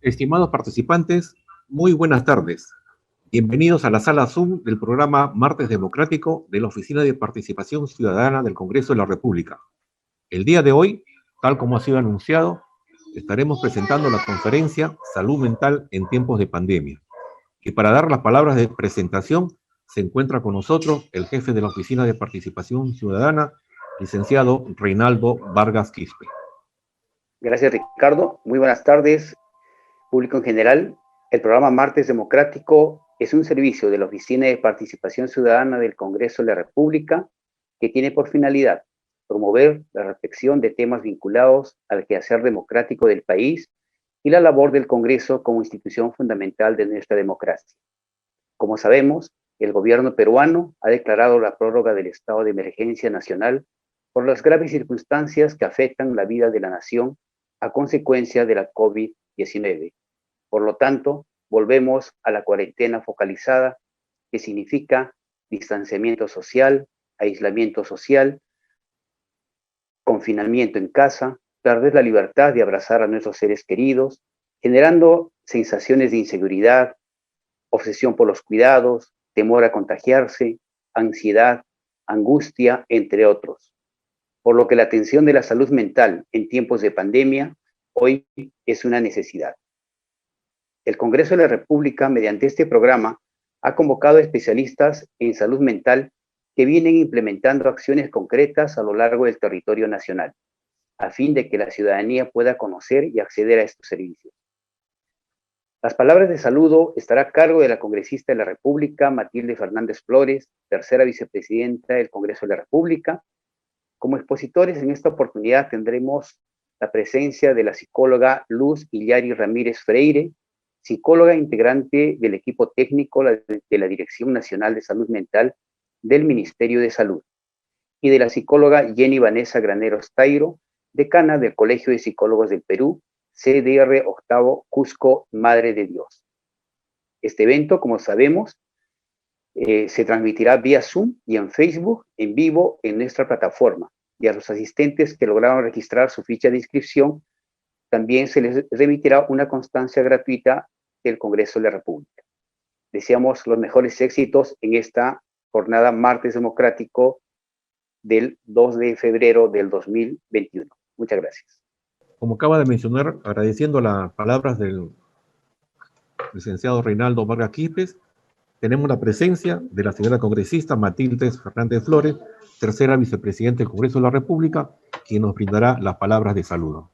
Estimados participantes, muy buenas tardes. Bienvenidos a la sala Zoom del programa Martes Democrático de la Oficina de Participación Ciudadana del Congreso de la República. El día de hoy, tal como ha sido anunciado, estaremos presentando la conferencia Salud Mental en tiempos de pandemia. Y para dar las palabras de presentación, se encuentra con nosotros el jefe de la Oficina de Participación Ciudadana, licenciado Reinaldo Vargas Quispe. Gracias, Ricardo. Muy buenas tardes, público en general. El programa Martes Democrático es un servicio de la Oficina de Participación Ciudadana del Congreso de la República que tiene por finalidad promover la reflexión de temas vinculados al quehacer democrático del país y la labor del Congreso como institución fundamental de nuestra democracia. Como sabemos, el gobierno peruano ha declarado la prórroga del estado de emergencia nacional por las graves circunstancias que afectan la vida de la nación a consecuencia de la COVID-19. Por lo tanto, volvemos a la cuarentena focalizada, que significa distanciamiento social, aislamiento social, confinamiento en casa, perder la libertad de abrazar a nuestros seres queridos, generando sensaciones de inseguridad, obsesión por los cuidados, temor a contagiarse, ansiedad, angustia, entre otros. Por lo que la atención de la salud mental en tiempos de pandemia hoy es una necesidad. El Congreso de la República, mediante este programa, ha convocado especialistas en salud mental que vienen implementando acciones concretas a lo largo del territorio nacional, a fin de que la ciudadanía pueda conocer y acceder a estos servicios. Las palabras de saludo estará a cargo de la congresista de la República, Matilde Fernández Flores, tercera vicepresidenta del Congreso de la República. Como expositores en esta oportunidad tendremos la presencia de la psicóloga Luz Illari Ramírez Freire, psicóloga integrante del equipo técnico de la Dirección Nacional de Salud Mental del Ministerio de Salud, y de la psicóloga Jenny Vanessa Graneros Tairo, decana del Colegio de Psicólogos del Perú, CDR Octavo Cusco, Madre de Dios. Este evento, como sabemos, se transmitirá vía Zoom y en Facebook en vivo en nuestra plataforma. Y a los asistentes que lograron registrar su ficha de inscripción, también se les remitirá una constancia gratuita del Congreso de la República. Deseamos los mejores éxitos en esta jornada Martes Democrático del 2 de febrero del 2021. Muchas gracias. Como acaba de mencionar, agradeciendo las palabras del licenciado Reinaldo Vargas Quispe, tenemos la presencia de la señora congresista Matilde Fernández Flores, tercera vicepresidenta del Congreso de la República, quien nos brindará las palabras de saludo.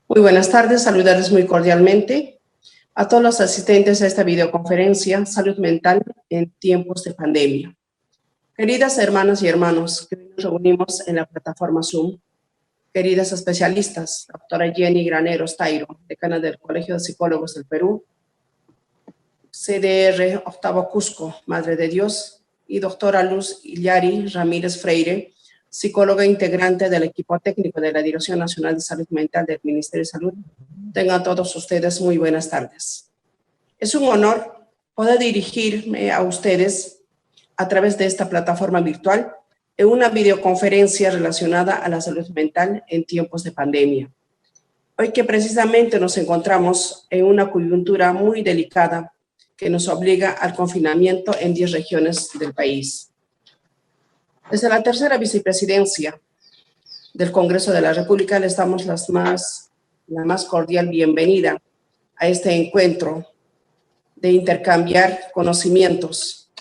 Muy buenas tardes, saludarles muy cordialmente a todos los asistentes a esta videoconferencia Salud Mental en tiempos de pandemia. Queridas hermanas y hermanos que nos reunimos en la plataforma Zoom, queridas especialistas, doctora Jenny Graneros Tairo, decana del Colegio de Psicólogos del Perú, CDR Octavo Cusco, Madre de Dios, y doctora Luz Illari Ramírez Freire, psicóloga integrante del equipo técnico de la Dirección Nacional de Salud Mental del Ministerio de Salud. Tengan todos ustedes muy buenas tardes. Es un honor poder dirigirme a ustedes a través de esta plataforma virtual en una videoconferencia relacionada a la salud mental en tiempos de pandemia. Hoy que precisamente nos encontramos en una coyuntura muy delicada que nos obliga al confinamiento en 10 regiones del país. Desde la tercera vicepresidencia del Congreso de la República les damos la más cordial bienvenida a este encuentro de intercambiar conocimientos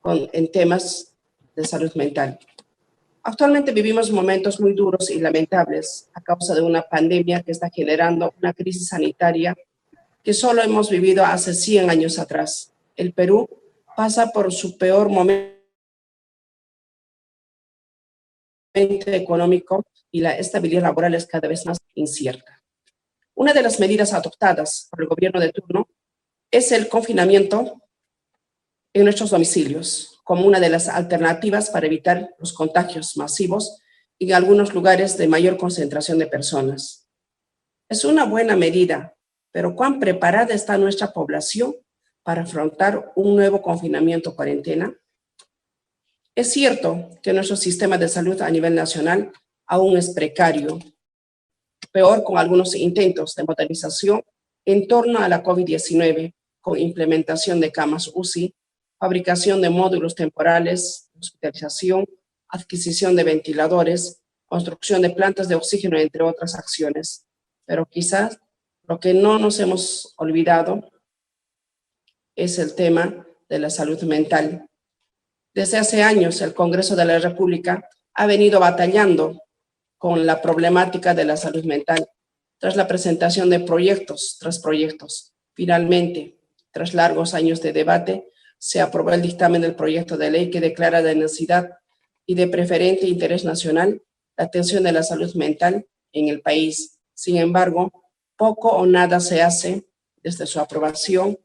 en temas de salud mental. Actualmente vivimos momentos muy duros y lamentables a causa de una pandemia que está generando una crisis sanitaria que solo hemos vivido hace 100 años atrás. El Perú pasa por su peor momento económico y la estabilidad laboral es cada vez más incierta. Una de las medidas adoptadas por el gobierno de turno es el confinamiento en nuestros domicilios, como una de las alternativas para evitar los contagios masivos en algunos lugares de mayor concentración de personas. Es una buena medida, pero ¿cuán preparada está nuestra población para afrontar un nuevo confinamiento o cuarentena? Es cierto que nuestro sistema de salud a nivel nacional aún es precario peor con algunos intentos de modernización en torno a la COVID-19, con implementación de camas UCI, fabricación de módulos temporales, hospitalización, adquisición de ventiladores, construcción de plantas de oxígeno, entre otras acciones. Pero quizás lo que no nos hemos olvidado es el tema de la salud mental. Desde hace años, el Congreso de la República ha venido batallando con la problemática de la salud mental, tras la presentación de proyectos tras proyectos. Finalmente, tras largos años de debate, se aprobó el dictamen del proyecto de ley que declara de necesidad y de preferente interés nacional la atención de la salud mental en el país. Sin embargo, poco o nada se hace desde su aprobación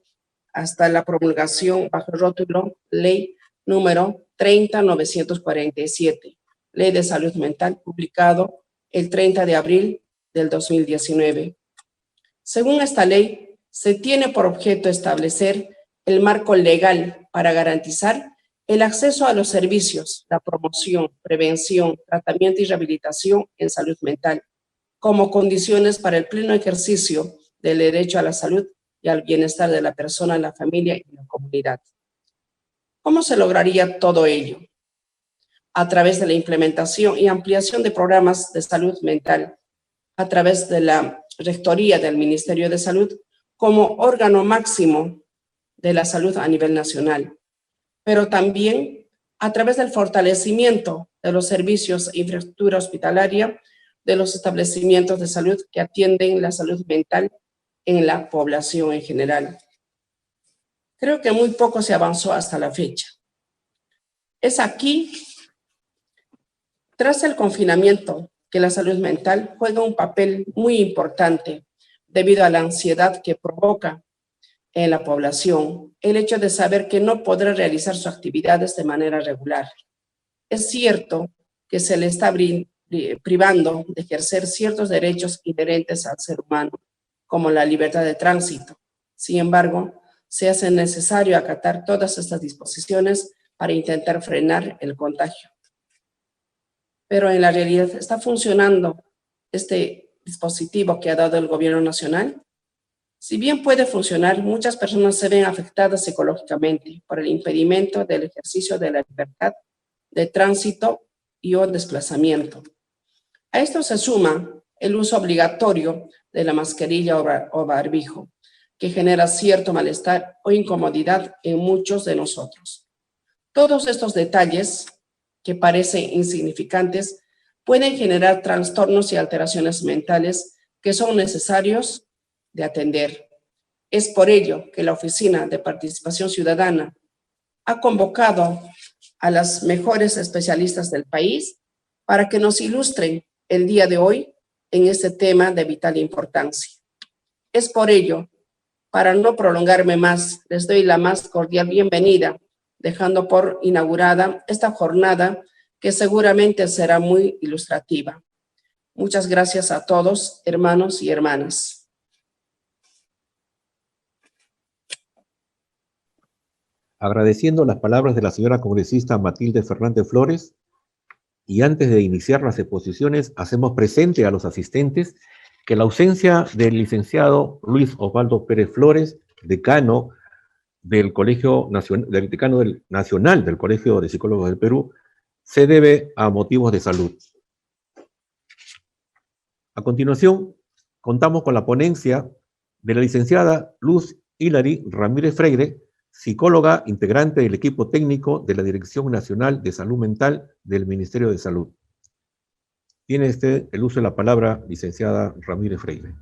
hasta la promulgación bajo el rótulo Ley número 30.947, Ley de Salud Mental, publicado el 30 de abril del 2019. Según esta ley, se tiene por objeto establecer el marco legal para garantizar el acceso a los servicios, la promoción, prevención, tratamiento y rehabilitación en salud mental, como condiciones para el pleno ejercicio del derecho a la salud y al bienestar de la persona, la familia y la comunidad. ¿Cómo se lograría todo ello? A través de la implementación y ampliación de programas de salud mental, a través de la Rectoría del Ministerio de Salud como órgano máximo de la salud a nivel nacional, pero también a través del fortalecimiento de los servicios e infraestructura hospitalaria de los establecimientos de salud que atienden la salud mental en la población en general. Creo que muy poco se avanzó hasta la fecha. Es aquí, tras el confinamiento, que la salud mental juega un papel muy importante debido a la ansiedad que provoca en la población el hecho de saber que no podrá realizar sus actividades de manera regular. Es cierto que se le está privando de ejercer ciertos derechos inherentes al ser humano, como la libertad de tránsito. Sin embargo, se hace necesario acatar todas estas disposiciones para intentar frenar el contagio. Pero en la realidad, ¿está funcionando este dispositivo que ha dado el gobierno nacional? Si bien puede funcionar, muchas personas se ven afectadas psicológicamente por el impedimento del ejercicio de la libertad de tránsito y o desplazamiento. A esto se suma el uso obligatorio de la mascarilla o barbijo, que genera cierto malestar o incomodidad en muchos de nosotros. Todos estos detalles, que parecen insignificantes, pueden generar trastornos y alteraciones mentales que son necesarios de atender. Es por ello que la Oficina de Participación Ciudadana ha convocado a las mejores especialistas del país para que nos ilustren el día de hoy en este tema de vital importancia. Es por ello, para no prolongarme más, les doy la más cordial bienvenida, dejando por inaugurada esta jornada que seguramente será muy ilustrativa. Muchas gracias a todos, hermanos y hermanas. Agradeciendo las palabras de la señora congresista Matilde Fernández Flores, y antes de iniciar las exposiciones, hacemos presente a los asistentes que la ausencia del licenciado Luis Osvaldo Pérez Flores, decano del Colegio Nacional, Nacional del Colegio de Psicólogos del Perú, se debe a motivos de salud. A continuación, contamos con la ponencia de la licenciada Luz Hilary Ramírez Freire, psicóloga integrante del equipo técnico de la Dirección Nacional de Salud Mental del Ministerio de Salud. Tiene el uso de la palabra, licenciada Ramírez Freire.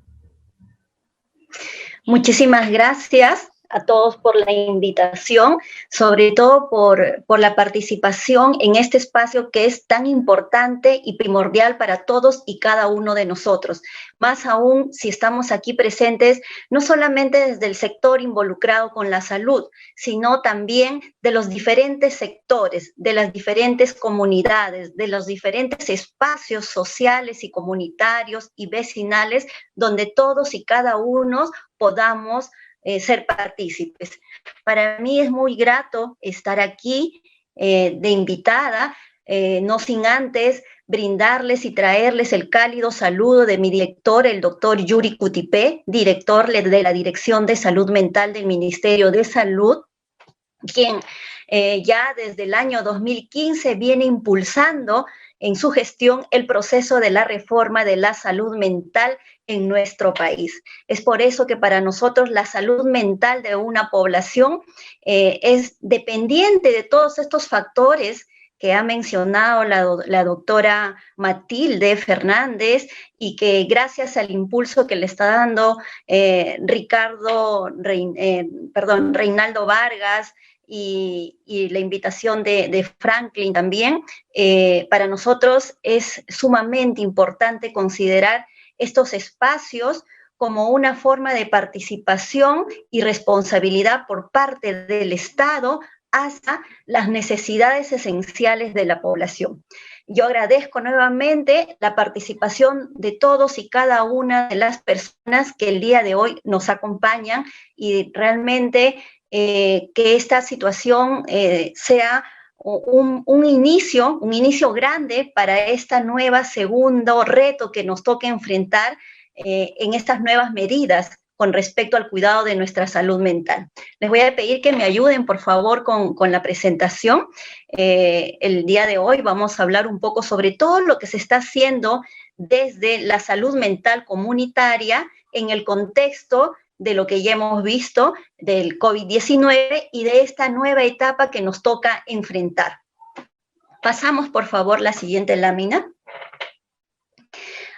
Muchísimas gracias a todos por la invitación, sobre todo por la participación en este espacio que es tan importante y primordial para todos y cada uno de nosotros. Más aún si estamos aquí presentes, no solamente desde el sector involucrado con la salud, sino también de los diferentes sectores, de las diferentes comunidades, de los diferentes espacios sociales y comunitarios y vecinales, donde todos y cada uno podamos ser partícipes. Para mí es muy grato estar aquí de invitada, no sin antes brindarles y traerles el cálido saludo de mi director, el doctor Yuri Cutipé, director de la Dirección de Salud Mental del Ministerio de Salud, quien ya desde el año 2015 viene impulsando en su gestión el proceso de la reforma de la salud mental en nuestro país. Es por eso que para nosotros la salud mental de una población es dependiente de todos estos factores que ha mencionado la doctora Matilde Fernández y que gracias al impulso que le está dando Reinaldo Vargas y la invitación de Franklin también, para nosotros es sumamente importante considerar estos espacios como una forma de participación y responsabilidad por parte del Estado hasta las necesidades esenciales de la población. Yo agradezco nuevamente la participación de todos y cada una de las personas que el día de hoy nos acompañan y realmente que esta situación sea un inicio grande para esta nueva segundo reto que nos toca enfrentar en estas nuevas medidas con respecto al cuidado de nuestra salud mental. Les voy a pedir que me ayuden, por favor, con la presentación. El día de hoy vamos a hablar un poco sobre todo lo que se está haciendo desde la salud mental comunitaria en el contexto de lo que ya hemos visto del COVID-19 y de esta nueva etapa que nos toca enfrentar. Pasamos, por favor, la siguiente lámina.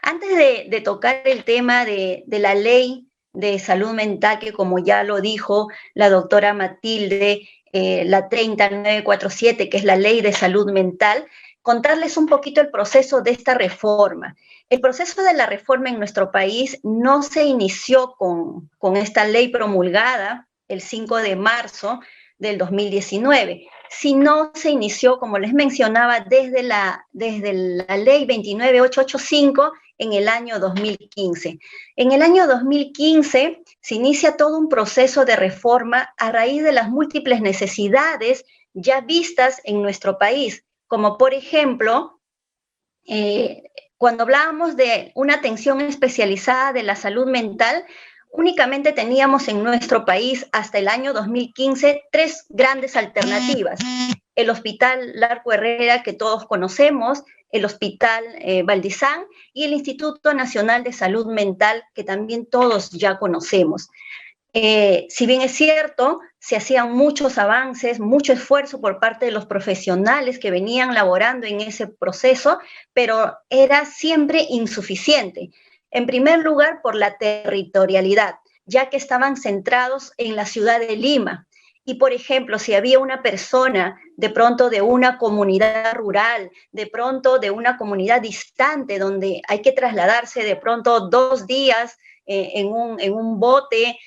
Antes de tocar el tema de la ley de salud mental, que como ya lo dijo la doctora Matilde, la 30947, que es la ley de salud mental, contarles un poquito el proceso de esta reforma. El proceso de la reforma en nuestro país no se inició con esta ley promulgada el 5 de marzo del 2019, sino se inició, como les mencionaba, desde la ley 29885 en el año 2015. En el año 2015 se inicia todo un proceso de reforma a raíz de las múltiples necesidades ya vistas en nuestro país, como por ejemplo, cuando hablábamos de una atención especializada de la salud mental, únicamente teníamos en nuestro país hasta el año 2015 tres grandes alternativas. El Hospital Larco Herrera, que todos conocemos, el Hospital Valdizán y el Instituto Nacional de Salud Mental, que también todos ya conocemos. Si bien es cierto, se hacían muchos avances, mucho esfuerzo por parte de los profesionales que venían laborando en ese proceso, pero era siempre insuficiente. En primer lugar, por la territorialidad, ya que estaban centrados en la ciudad de Lima. Y, por ejemplo, si había una persona de pronto de una comunidad rural, de pronto de una comunidad distante, donde hay que trasladarse de pronto 2 días en un bote,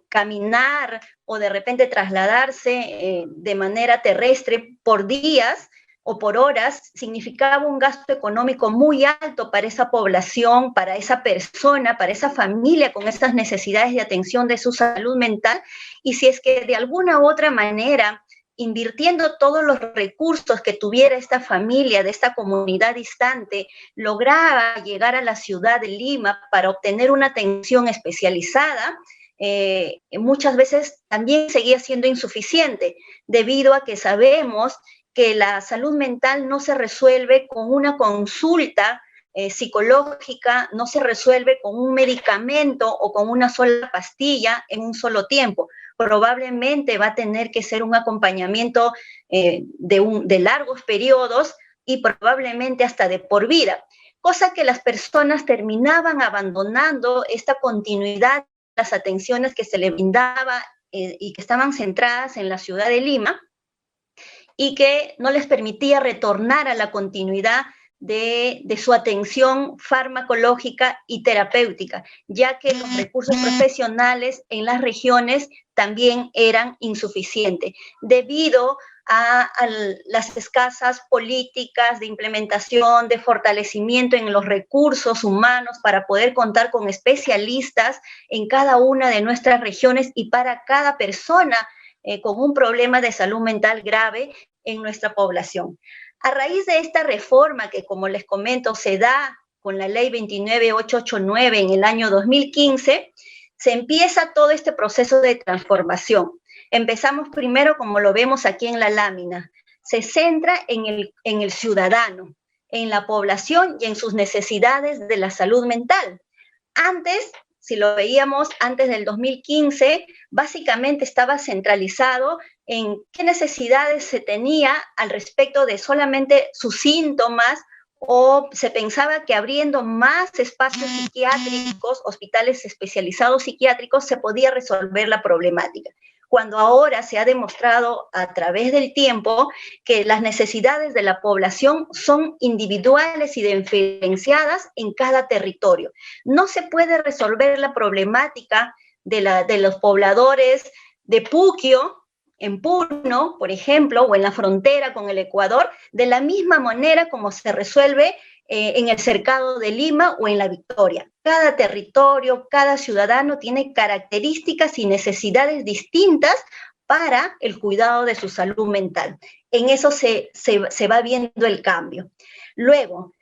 caminar o de repente trasladarse de manera terrestre por días o por horas, significaba un gasto económico muy alto para esa población, para esa persona, para esa familia con esas necesidades de atención de su salud mental. Y si es que de alguna u otra manera, invirtiendo todos los recursos que tuviera esta familia de esta comunidad distante, lograba llegar a la ciudad de Lima para obtener una atención especializada, muchas veces también seguía siendo insuficiente, debido a que sabemos que la salud mental no se resuelve con una consulta psicológica, no se resuelve con un medicamento o con una sola pastilla en un solo tiempo. Probablemente va a tener que ser un acompañamiento de largos periodos y probablemente hasta de por vida, cosa que las personas terminaban abandonando esta continuidad, las atenciones que se le brindaba y que estaban centradas en la ciudad de Lima, y que no les permitía retornar a la continuidad de su atención farmacológica y terapéutica, ya que los recursos profesionales en las regiones también eran insuficientes, debido a las escasas políticas de implementación, de fortalecimiento en los recursos humanos para poder contar con especialistas en cada una de nuestras regiones y para cada persona con un problema de salud mental grave en nuestra población. A raíz de esta reforma que, como les comento, se da con la ley 29889 en el año 2015, se empieza todo este proceso de transformación. Empezamos primero, como lo vemos aquí en la lámina, se centra en el ciudadano, en la población y en sus necesidades de la salud mental. Antes, si lo veíamos antes del 2015, básicamente estaba centralizado en qué necesidades se tenía al respecto de solamente sus síntomas, o se pensaba que abriendo más espacios psiquiátricos, hospitales especializados psiquiátricos, se podía resolver la problemática. Cuando ahora se ha demostrado a través del tiempo que las necesidades de la población son individuales y diferenciadas en cada territorio. No se puede resolver la problemática de los pobladores de Puquio, en Puno, por ejemplo, o en la frontera con el Ecuador, de la misma manera como se resuelve en el Cercado de Lima o en La Victoria. Cada territorio, cada ciudadano tiene características y necesidades distintas para el cuidado de su salud mental. En eso se va viendo el cambio. Luego,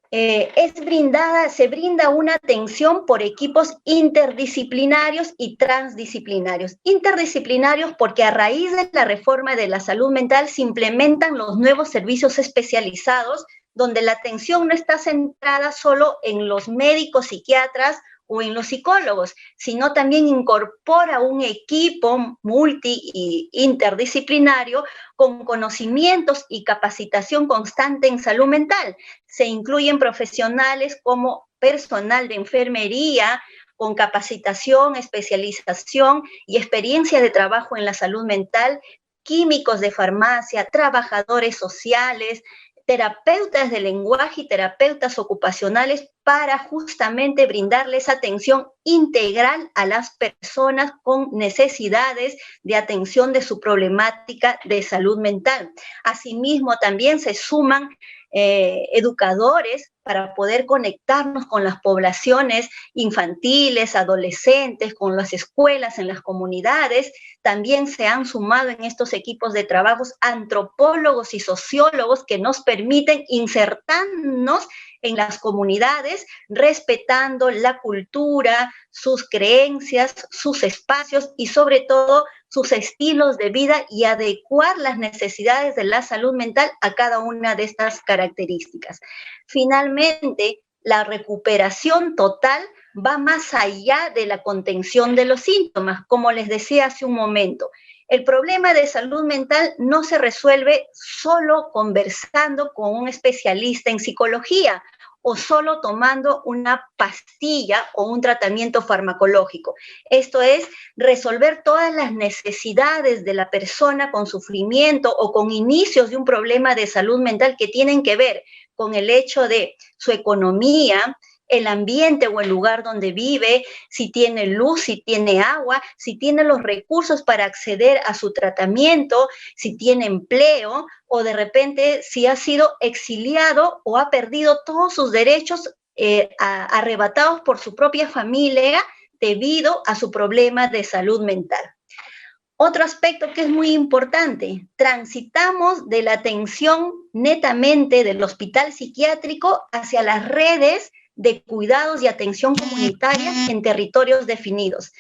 se brinda una atención por equipos interdisciplinarios y transdisciplinarios. Interdisciplinarios porque a raíz de la reforma de la salud mental se implementan los nuevos servicios especializados donde la atención no está centrada solo en los médicos psiquiatras o en los psicólogos, sino también incorpora un equipo multi y interdisciplinario con conocimientos y capacitación constante en salud mental. Se incluyen profesionales como personal de enfermería, con capacitación, especialización y experiencia de trabajo en la salud mental, químicos de farmacia, trabajadores sociales, terapeutas de lenguaje y terapeutas ocupacionales para justamente brindarles atención integral a las personas con necesidades de atención de su problemática de salud mental. Asimismo, también se suman educadores para poder conectarnos con las poblaciones infantiles, adolescentes, con las escuelas, en las comunidades. También se han sumado en estos equipos de trabajos antropólogos y sociólogos que nos permiten insertarnos en las comunidades, respetando la cultura, sus creencias, sus espacios y sobre todo sus estilos de vida y adecuar las necesidades de la salud mental a cada una de estas características. Finalmente, la recuperación total va más allá de la contención de los síntomas, como les decía hace un momento. El problema de salud mental no se resuelve solo conversando con un especialista en psicología o solo tomando una pastilla o un tratamiento farmacológico. Esto es resolver todas las necesidades de la persona con sufrimiento o con inicios de un problema de salud mental que tienen que ver con el hecho de su economía, el ambiente o el lugar donde vive, si tiene luz, si tiene agua, si tiene los recursos para acceder a su tratamiento, si tiene empleo o de repente si ha sido exiliado o ha perdido todos sus derechos arrebatados por su propia familia debido a su problema de salud mental. Otro aspecto que es muy importante, transitamos de la atención netamente del hospital psiquiátrico hacia las redes de cuidados y atención comunitaria en territorios definidos.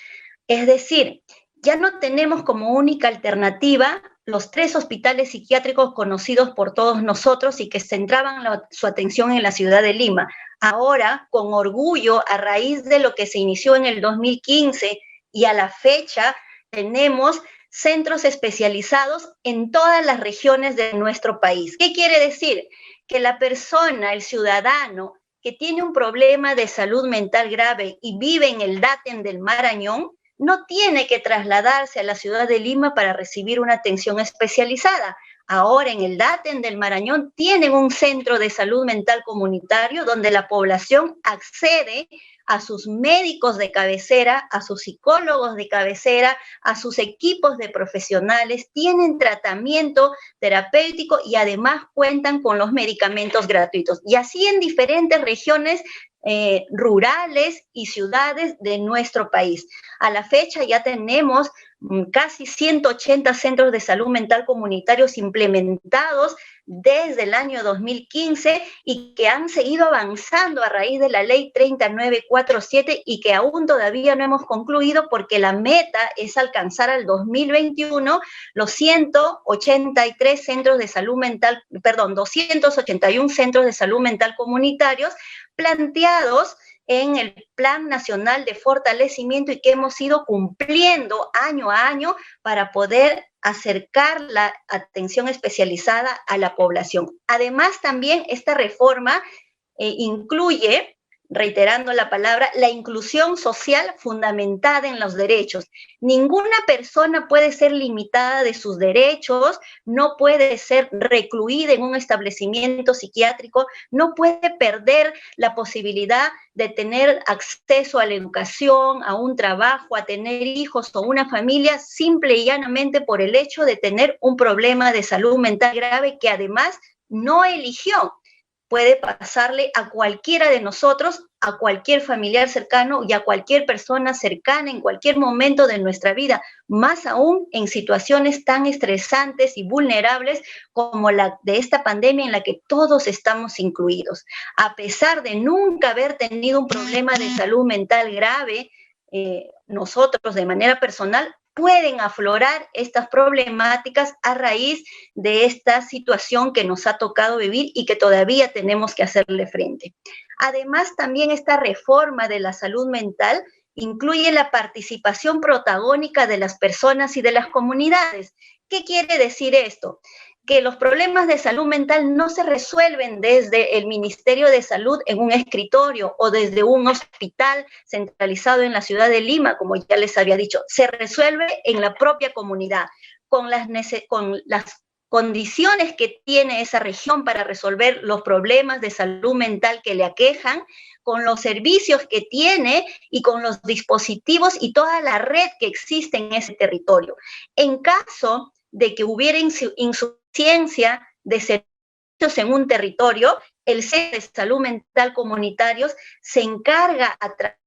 Es decir, ya no tenemos como única alternativa los 3 hospitales psiquiátricos conocidos por todos nosotros y que centraban su atención en la ciudad de Lima. Ahora, con orgullo, a raíz de lo que se inició en el 2015 y a la fecha, tenemos centros especializados en todas las regiones de nuestro país. ¿Qué quiere decir? Que la persona, el ciudadano, que tiene un problema de salud mental grave y vive en el Daten del Marañón, no tiene que trasladarse a la ciudad de Lima para recibir una atención especializada. Ahora en el Daten del Marañón tienen un centro de salud mental comunitario donde la población accede a sus médicos de cabecera, a sus psicólogos de cabecera, a sus equipos de profesionales, tienen tratamiento terapéutico y además cuentan con los medicamentos gratuitos. Y así en diferentes regiones rurales y ciudades de nuestro país. A la fecha ya tenemos casi 180 centros de salud mental comunitarios implementados desde el año 2015 y que han seguido avanzando a raíz de la ley 3947 y que aún todavía no hemos concluido porque la meta es alcanzar al 2021 los 183 centros de salud mental, perdón, 281 centros de salud mental comunitarios planteados en el Plan Nacional de Fortalecimiento y que hemos ido cumpliendo año a año para poder acercar la atención especializada a la población. Además, también esta reforma incluye, reiterando la palabra, la inclusión social fundamentada en los derechos. Ninguna persona puede ser limitada de sus derechos, no puede ser recluida en un establecimiento psiquiátrico, no puede perder la posibilidad de tener acceso a la educación, a un trabajo, a tener hijos o una familia, simple y llanamente por el hecho de tener un problema de salud mental grave que además no eligió. Puede pasarle a cualquiera de nosotros, a cualquier familiar cercano y a cualquier persona cercana en cualquier momento de nuestra vida, más aún en situaciones tan estresantes y vulnerables como la de esta pandemia en la que todos estamos incluidos. A pesar de nunca haber tenido un problema de salud mental grave, nosotros de manera personal pueden aflorar estas problemáticas a raíz de esta situación que nos ha tocado vivir y que todavía tenemos que hacerle frente. Además, también esta reforma de la salud mental incluye la participación protagónica de las personas y de las comunidades. ¿Qué quiere decir esto? Que los problemas de salud mental no se resuelven desde el Ministerio de Salud en un escritorio o desde un hospital centralizado en la ciudad de Lima, como ya les había dicho, se resuelve en la propia comunidad, con las condiciones que tiene esa región para resolver los problemas de salud mental que le aquejan, con los servicios que tiene y con los dispositivos y toda la red que existe en ese territorio. En caso de que hubiera insuficiencia de servicios en un territorio, el Centro de Salud Mental Comunitarios se encarga a través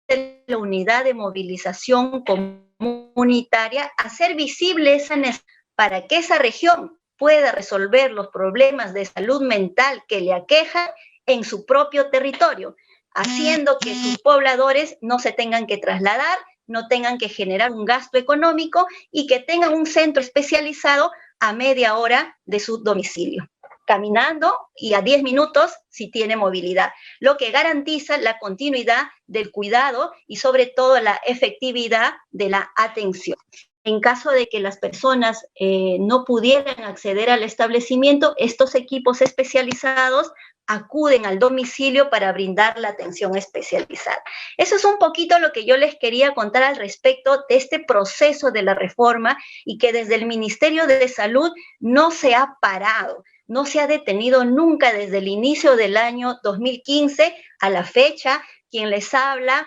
de la unidad de movilización comunitaria hacer visible esa necesidad para que esa región pueda resolver los problemas de salud mental que le aquejan en su propio territorio, haciendo que sus pobladores no se tengan que trasladar, no tengan que generar un gasto económico y que tengan un centro especializado a media hora de su domicilio, caminando y a 10 minutos si tiene movilidad, lo que garantiza la continuidad del cuidado y sobre todo la efectividad de la atención. En caso de que las personas no pudieran acceder al establecimiento, estos equipos especializados acuden al domicilio para brindar la atención especializada. Eso es un poquito lo que yo les quería contar al respecto de este proceso de la reforma y que desde el Ministerio de Salud no se ha parado, no se ha detenido nunca desde el inicio del año 2015 a la fecha. Quien les habla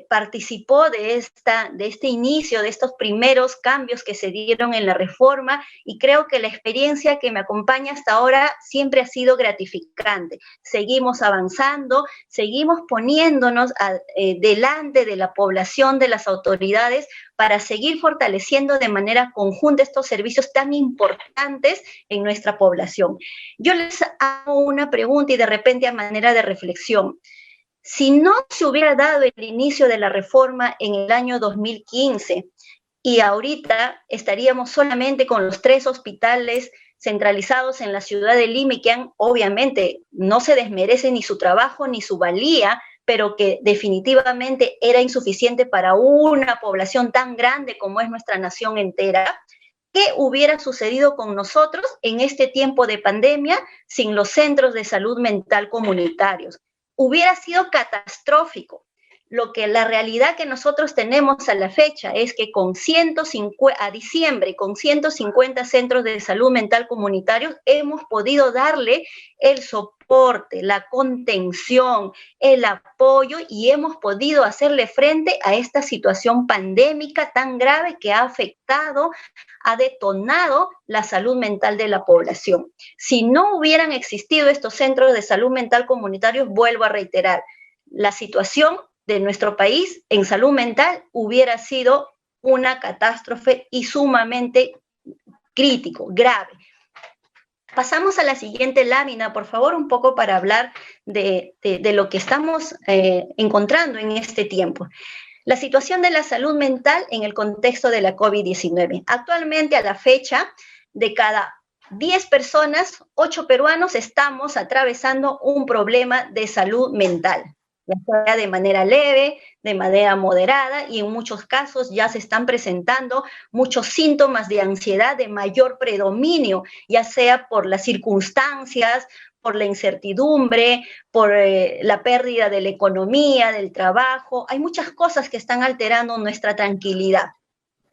participó de este inicio, de estos primeros cambios que se dieron en la reforma y creo que la experiencia que me acompaña hasta ahora siempre ha sido gratificante. Seguimos avanzando, seguimos poniéndonos delante de la población, de las autoridades, para seguir fortaleciendo de manera conjunta estos servicios tan importantes en nuestra población. Yo les hago una pregunta y de repente a manera de reflexión. Si no se hubiera dado el inicio de la reforma en el año 2015 y ahorita estaríamos solamente con los 3 hospitales centralizados en la ciudad de Lima y que obviamente no se desmerece ni su trabajo ni su valía, pero que definitivamente era insuficiente para una población tan grande como es nuestra nación entera, ¿qué hubiera sucedido con nosotros en este tiempo de pandemia sin los centros de salud mental comunitarios? Hubiera sido catastrófico. La realidad que nosotros tenemos a la fecha es que a diciembre, con 150 centros de salud mental comunitarios, hemos podido darle el soporte, la contención, el apoyo y hemos podido hacerle frente a esta situación pandémica tan grave que ha afectado, ha detonado la salud mental de la población. Si no hubieran existido estos centros de salud mental comunitarios, vuelvo a reiterar, la situación de nuestro país en salud mental hubiera sido una catástrofe y sumamente crítico, grave. Pasamos a la siguiente lámina, por favor, un poco para hablar de lo que estamos encontrando en este tiempo. La situación de la salud mental en el contexto de la COVID-19. Actualmente, a la fecha, de cada 10 personas, 8 peruanos estamos atravesando un problema de salud mental, ya sea de manera leve, de manera moderada, y en muchos casos ya se están presentando muchos síntomas de ansiedad de mayor predominio, ya sea por las circunstancias, por la incertidumbre, por la pérdida de la economía, del trabajo. Hay muchas cosas que están alterando nuestra tranquilidad.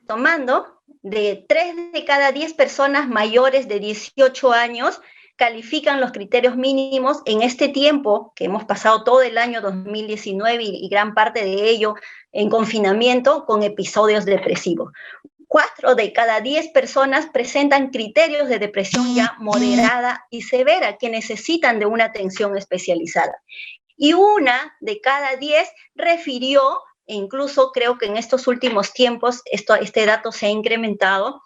Tomando de 3 de cada 10 personas mayores de 18 años califican los criterios mínimos en este tiempo que hemos pasado todo el año 2019 y gran parte de ello en confinamiento con episodios depresivos. 4 de cada 10 personas presentan criterios de depresión ya moderada y severa que necesitan de una atención especializada. Y 1 de cada 10 refirió, e incluso creo que en estos últimos tiempos este dato se ha incrementado,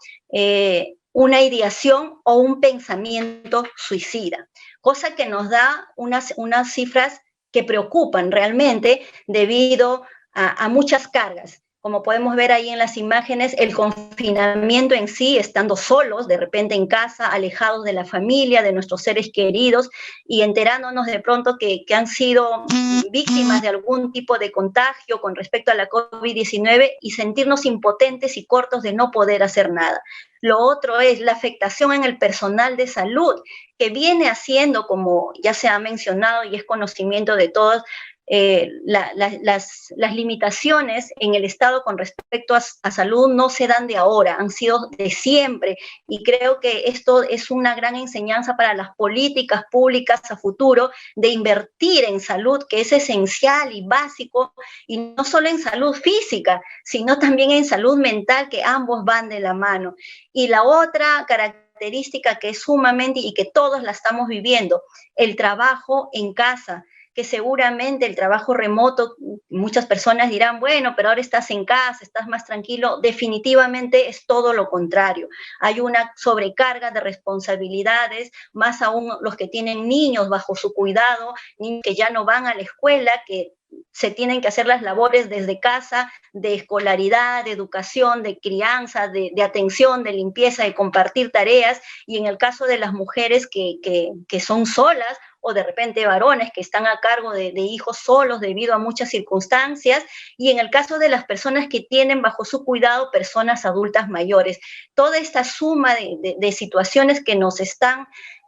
una ideación o un pensamiento suicida, cosa que nos da unas cifras que preocupan realmente debido a muchas cargas. Como podemos ver ahí en las imágenes, el confinamiento en sí, estando solos, de repente en casa, alejados de la familia, de nuestros seres queridos, y enterándonos de pronto que han sido víctimas de algún tipo de contagio con respecto a la COVID-19 y sentirnos impotentes y cortos de no poder hacer nada. Lo otro es la afectación en el personal de salud, que viene haciendo, como ya se ha mencionado y es conocimiento de todos, las limitaciones en el Estado con respecto a salud no se dan de ahora, han sido de siempre, y creo que esto es una gran enseñanza para las políticas públicas a futuro de invertir en salud, que es esencial y básico, y no solo en salud física, sino también en salud mental, que ambos van de la mano. Y la otra característica que es sumamente, y que todos la estamos viviendo, el trabajo en casa, que seguramente el trabajo remoto, muchas personas dirán, bueno, pero ahora estás en casa, estás más tranquilo. Definitivamente es todo lo contrario. Hay una sobrecarga de responsabilidades, más aún los que tienen niños bajo su cuidado, niños que ya no van a la escuela, que se tienen que hacer las labores desde casa, de escolaridad, de educación, de crianza, de atención, de limpieza, de compartir tareas, y en el caso de las mujeres que son solas, o de repente varones que están a cargo de hijos solos debido a muchas circunstancias, y en el caso de las personas que tienen bajo su cuidado personas adultas mayores. Toda esta suma de situaciones que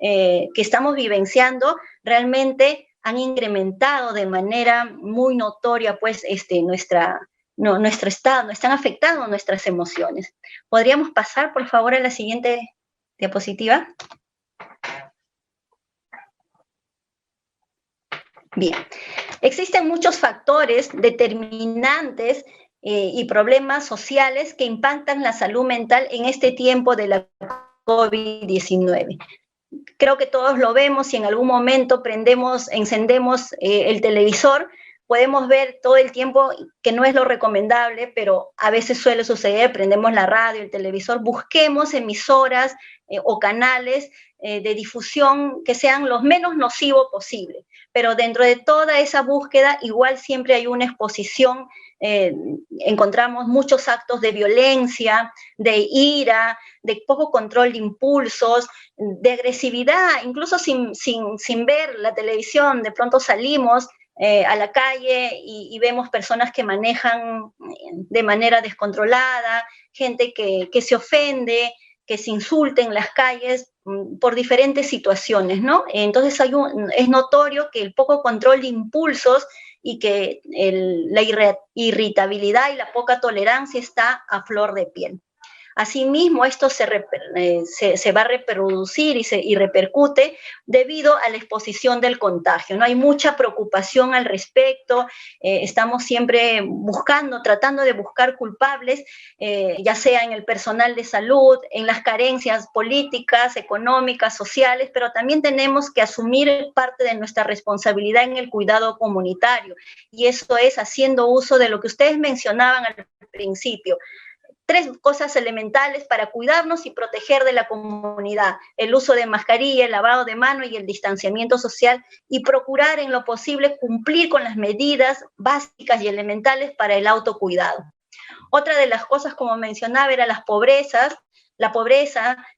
que estamos vivenciando realmente han incrementado de manera muy notoria pues nuestro estado, están afectando nuestras emociones. ¿Podríamos pasar, por favor, a la siguiente diapositiva? Bien, existen muchos factores determinantes y problemas sociales que impactan la salud mental en este tiempo de la COVID-19. Creo que todos lo vemos, si en algún momento encendemos el televisor, podemos ver todo el tiempo, que no es lo recomendable, pero a veces suele suceder, prendemos la radio, el televisor, busquemos emisoras o canales de difusión que sean los menos nocivos posible, pero dentro de toda esa búsqueda igual siempre hay una exposición, encontramos muchos actos de violencia, de ira, de poco control de impulsos, de agresividad, incluso sin ver la televisión, de pronto salimos a la calle y vemos personas que manejan de manera descontrolada, gente que se ofende, que se insulta en las calles por diferentes situaciones, ¿no? Entonces es notorio que el poco control de impulsos y que la irritabilidad y la poca tolerancia está a flor de piel. Asimismo, esto se va a reproducir y repercute debido a la exposición del contagio, ¿no? Hay mucha preocupación al respecto, estamos siempre tratando de buscar culpables, ya sea en el personal de salud, en las carencias políticas, económicas, sociales, pero también tenemos que asumir parte de nuestra responsabilidad en el cuidado comunitario, y eso es haciendo uso de lo que ustedes mencionaban al principio, tres cosas elementales para cuidarnos y proteger de la comunidad: el uso de mascarilla, el lavado de mano y el distanciamiento social, y procurar en lo posible cumplir con las medidas básicas y elementales para el autocuidado. Otra de las cosas, como mencionaba, era la pobreza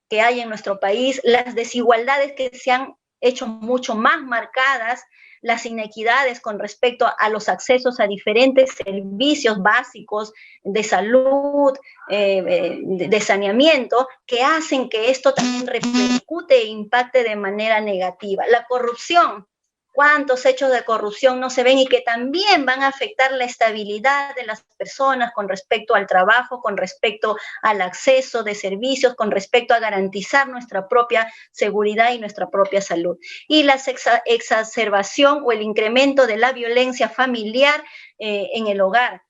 que hay en nuestro país, las desigualdades que se han hecho mucho más marcadas, las inequidades con respecto a los accesos a diferentes servicios básicos de salud, de saneamiento, que hacen que esto también repercute e impacte de manera negativa. La corrupción, cuántos hechos de corrupción no se ven y que también van a afectar la estabilidad de las personas con respecto al trabajo, con respecto al acceso de servicios, con respecto a garantizar nuestra propia seguridad y nuestra propia salud. Y la exacerbación o el incremento de la violencia familiar en el hogar,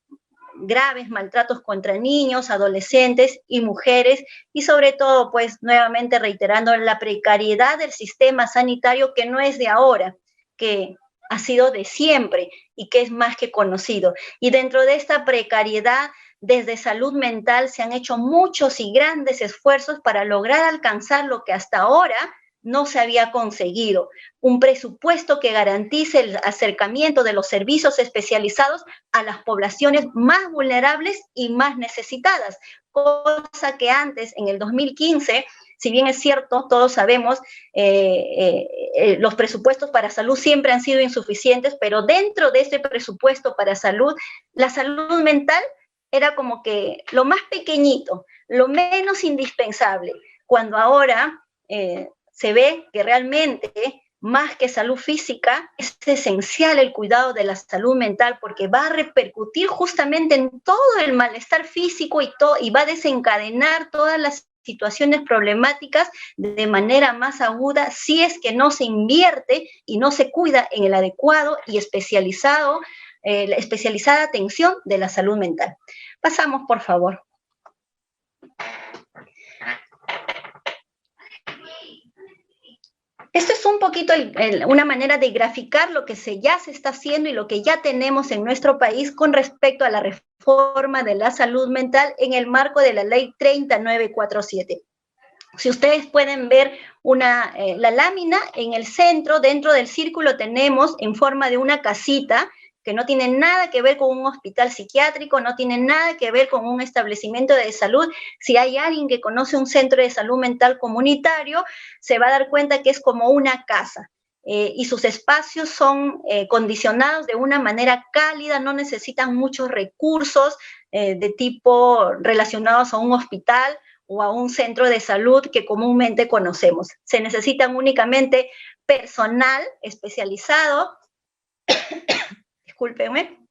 graves maltratos contra niños, adolescentes y mujeres, y sobre todo, pues, nuevamente reiterando, la precariedad del sistema sanitario, que no es de ahora, que ha sido de siempre y que es más que conocido. Y dentro de esta precariedad, desde salud mental se han hecho muchos y grandes esfuerzos para lograr alcanzar lo que hasta ahora no se había conseguido: un presupuesto que garantice el acercamiento de los servicios especializados a las poblaciones más vulnerables y más necesitadas, cosa que antes, en el 2015, si bien es cierto, todos sabemos, los presupuestos para salud siempre han sido insuficientes, pero dentro de ese presupuesto para salud, la salud mental era como que lo más pequeñito, lo menos indispensable, cuando ahora se ve que realmente, más que salud física, es esencial el cuidado de la salud mental, porque va a repercutir justamente en todo el malestar físico y va a desencadenar todas las situaciones problemáticas de manera más aguda si es que no se invierte y no se cuida en el adecuado y especializada atención de la salud mental. Pasamos, por favor. Esto es un poquito una manera de graficar lo que ya se está haciendo y lo que ya tenemos en nuestro país con respecto a la reforma de la salud mental en el marco de la Ley 3947. Si ustedes pueden ver la lámina, en el centro, dentro del círculo, tenemos en forma de una casita, que no tiene nada que ver con un hospital psiquiátrico, no tiene nada que ver con un establecimiento de salud. Si hay alguien que conoce un centro de salud mental comunitario, se va a dar cuenta que es como una casa. Y sus espacios son condicionados de una manera cálida, no necesitan muchos recursos de tipo relacionados a un hospital o a un centro de salud que comúnmente conocemos. Se necesitan únicamente personal especializado, discúlpenme,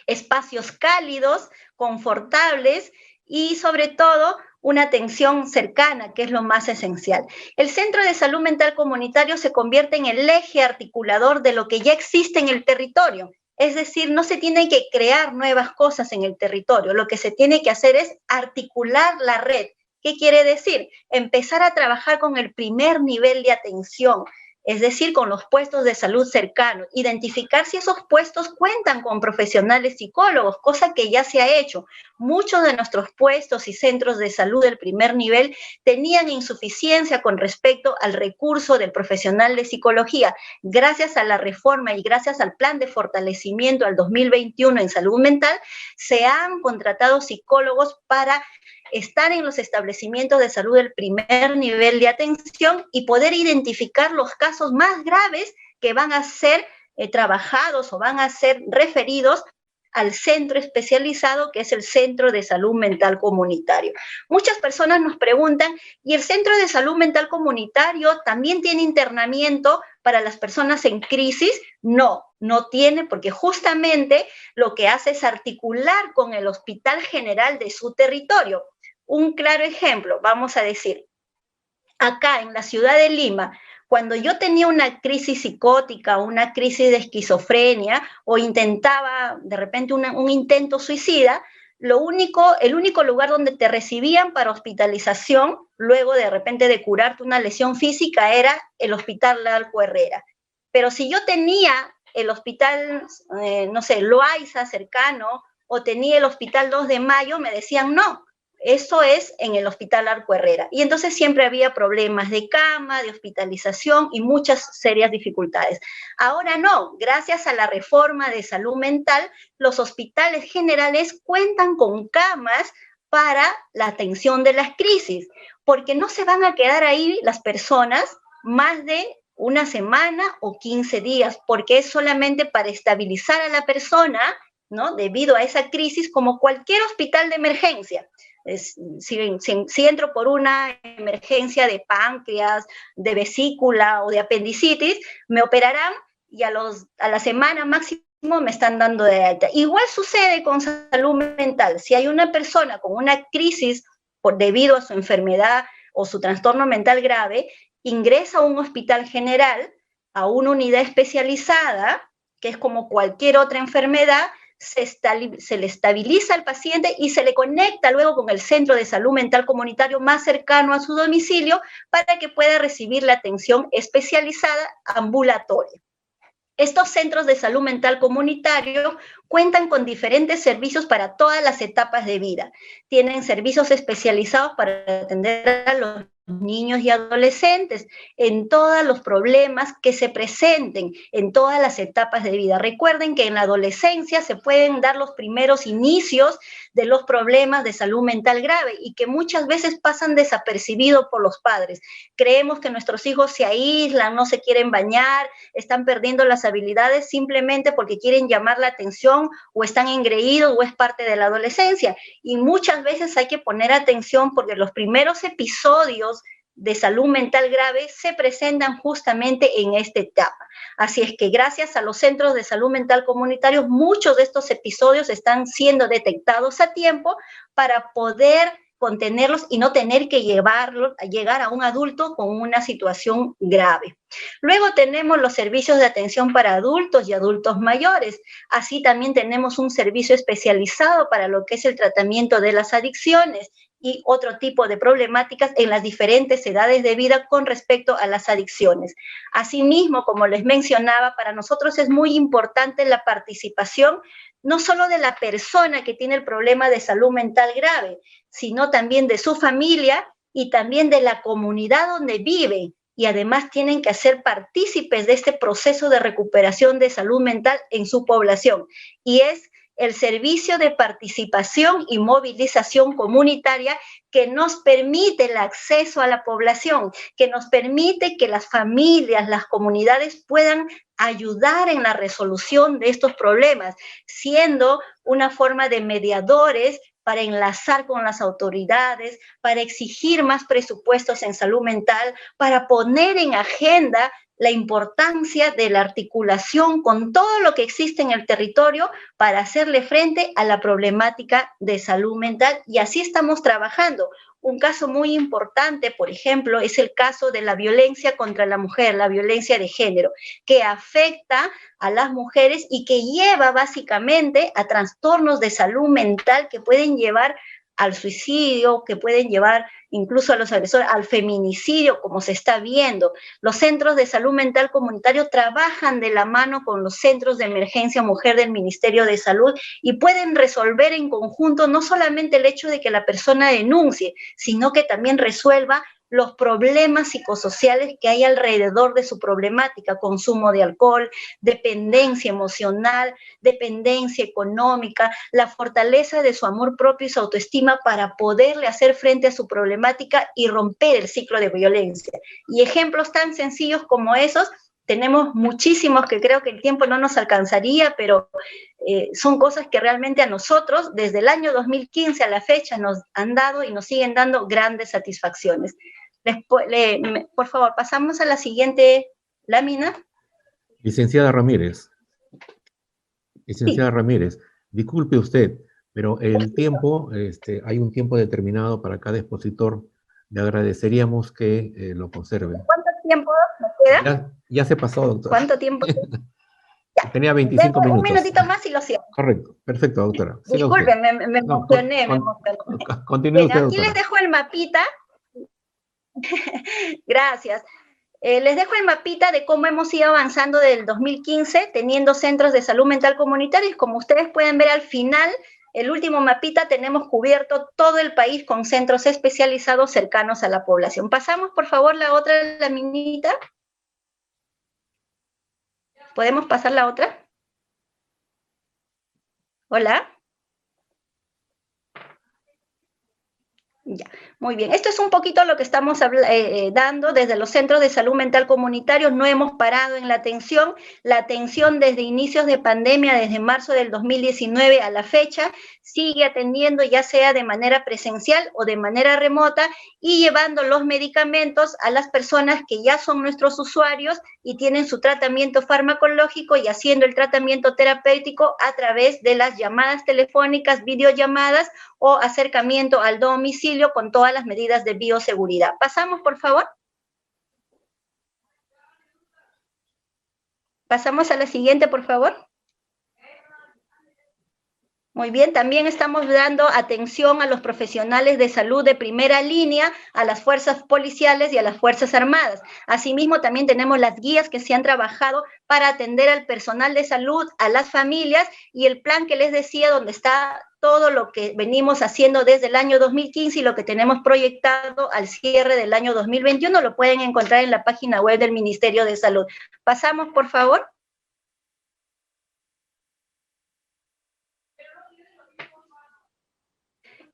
espacios cálidos, confortables y sobre todo una atención cercana, que es lo más esencial. El Centro de Salud Mental Comunitario se convierte en el eje articulador de lo que ya existe en el territorio. Es decir, no se tiene que crear nuevas cosas en el territorio, lo que se tiene que hacer es articular la red. ¿Qué quiere decir? Empezar a trabajar con el primer nivel de atención, es decir, con los puestos de salud cercanos, identificar si esos puestos cuentan con profesionales psicólogos, cosa que ya se ha hecho. Muchos de nuestros puestos y centros de salud del primer nivel tenían insuficiencia con respecto al recurso del profesional de psicología. Gracias a la reforma y gracias al plan de fortalecimiento al 2021 en salud mental, se han contratado psicólogos para estar en los establecimientos de salud del primer nivel de atención y poder identificar los casos más graves que van a ser trabajados o van a ser referidos al centro especializado, que es el Centro de Salud Mental Comunitario. Muchas personas nos preguntan, ¿y el Centro de Salud Mental Comunitario también tiene internamiento para las personas en crisis? No, no tiene, porque justamente lo que hace es articular con el Hospital General de su territorio. Un claro ejemplo, vamos a decir, acá en la ciudad de Lima, cuando yo tenía una crisis psicótica, una crisis de esquizofrenia, o intentaba de repente un intento suicida, el único lugar donde te recibían para hospitalización, luego de repente de curarte una lesión física, era el Hospital Larco Herrera. Pero si yo tenía el hospital, no sé, Loaiza cercano, o tenía el Hospital 2 de Mayo, me decían no, Eso es en el Hospital Arco Herrera. Y entonces siempre había problemas de cama, de hospitalización y muchas serias dificultades. Ahora no, gracias a la reforma de salud mental, los hospitales generales cuentan con camas para la atención de las crisis, porque no se van a quedar ahí las personas más de una semana o 15 días, porque es solamente para estabilizar a la persona, ¿no? Debido a esa crisis, como cualquier hospital de emergencia. Si entro por una emergencia de páncreas, de vesícula o de apendicitis, me operarán y a la semana máximo me están dando de alta. Igual sucede con salud mental. Si hay una persona con una crisis debido a su enfermedad o su trastorno mental grave, ingresa a un hospital general, a una unidad especializada, que es como cualquier otra enfermedad, se le estabiliza al paciente y se le conecta luego con el centro de salud mental comunitario más cercano a su domicilio para que pueda recibir la atención especializada ambulatoria. Estos centros de salud mental comunitario cuentan con diferentes servicios para todas las etapas de vida. Tienen servicios especializados para atender a los niños y adolescentes en todos los problemas que se presenten en todas las etapas de vida. Recuerden que en la adolescencia se pueden dar los primeros inicios de los problemas de salud mental grave y que muchas veces pasan desapercibidos por los padres. Creemos que nuestros hijos se aíslan, no se quieren bañar, están perdiendo las habilidades simplemente porque quieren llamar la atención o están engreídos o es parte de la adolescencia. Y muchas veces hay que poner atención porque los primeros episodios de salud mental grave se presentan justamente en esta etapa. Así es que gracias a los centros de salud mental comunitarios, muchos de estos episodios están siendo detectados a tiempo para poder contenerlos y no tener que llegar a un adulto con una situación grave. Luego tenemos los servicios de atención para adultos y adultos mayores. Así también tenemos un servicio especializado para lo que es el tratamiento de las adicciones y otro tipo de problemáticas en las diferentes edades de vida con respecto a las adicciones. Asimismo, como les mencionaba, para nosotros es muy importante la participación no solo de la persona que tiene el problema de salud mental grave, sino también de su familia y también de la comunidad donde vive. Y además tienen que ser partícipes de este proceso de recuperación de salud mental en su población. Y es el servicio de participación y movilización comunitaria que nos permite el acceso a la población, que nos permite que las familias, las comunidades puedan ayudar en la resolución de estos problemas, siendo una forma de mediadores para enlazar con las autoridades, para exigir más presupuestos en salud mental, para poner en agenda la importancia de la articulación con todo lo que existe en el territorio para hacerle frente a la problemática de salud mental, y así estamos trabajando. Un caso muy importante, por ejemplo, es el caso de la violencia contra la mujer, la violencia de género, que afecta a las mujeres y que lleva básicamente a trastornos de salud mental que pueden llevar al suicidio, que pueden llevar incluso a los agresores, al feminicidio, como se está viendo. Los centros de salud mental comunitario trabajan de la mano con los centros de emergencia mujer del Ministerio de Salud y pueden resolver en conjunto no solamente el hecho de que la persona denuncie, sino que también resuelva los problemas psicosociales que hay alrededor de su problemática: consumo de alcohol, dependencia emocional, dependencia económica, la fortaleza de su amor propio y su autoestima para poderle hacer frente a su problemática y romper el ciclo de violencia. Y ejemplos tan sencillos como esos tenemos muchísimos que creo que el tiempo no nos alcanzaría, pero son cosas que realmente a nosotros desde el año 2015 a la fecha nos han dado y nos siguen dando grandes satisfacciones. Por favor, pasamos a la siguiente lámina. Licenciada Ramírez. Licenciada Ramírez, disculpe usted, pero el tiempo, hay un tiempo determinado para cada expositor. Le agradeceríamos que lo conserve. ¿Cuánto tiempo me queda? Ya se pasó, doctora. ¿Cuánto tiempo? Tenía 25 minutos. Un minutito más y lo cierro. Correcto, perfecto, doctora. Disculpen, me emocioné. Continúe usted, aquí doctora. les dejo el mapita. Gracias. Les dejo el mapita de cómo hemos ido avanzando del 2015, teniendo centros de salud mental comunitarios. Como ustedes pueden ver al final, el último mapita tenemos cubierto todo el país con centros especializados cercanos a la población. Pasamos, por favor, la otra laminita. ¿Podemos pasar la otra? Hola. Ya, muy bien. Esto es un poquito lo que estamos dando desde los centros de salud mental comunitarios. No hemos parado en la atención. La atención desde inicios de pandemia, desde marzo del 2019 a la fecha, sigue atendiendo ya sea de manera presencial o de manera remota y llevando los medicamentos a las personas que ya son nuestros usuarios y tienen su tratamiento farmacológico y haciendo el tratamiento terapéutico a través de las llamadas telefónicas, videollamadas o acercamiento al domicilio con todas las medidas de bioseguridad. Pasamos, por favor. Pasamos a la siguiente, por favor. Muy bien, también estamos dando atención a los profesionales de salud de primera línea, a las fuerzas policiales y a las fuerzas armadas. Asimismo, también tenemos las guías que se han trabajado para atender al personal de salud, a las familias y el plan que les decía donde está todo lo que venimos haciendo desde el año 2015 y lo que tenemos proyectado al cierre del año 2021 lo pueden encontrar en la página web del Ministerio de Salud. Pasamos, por favor.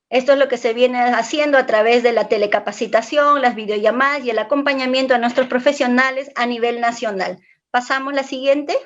Esto es lo que se viene haciendo a través de la telecapacitación, las videollamadas y el acompañamiento a nuestros profesionales a nivel nacional. Pasamos la siguiente.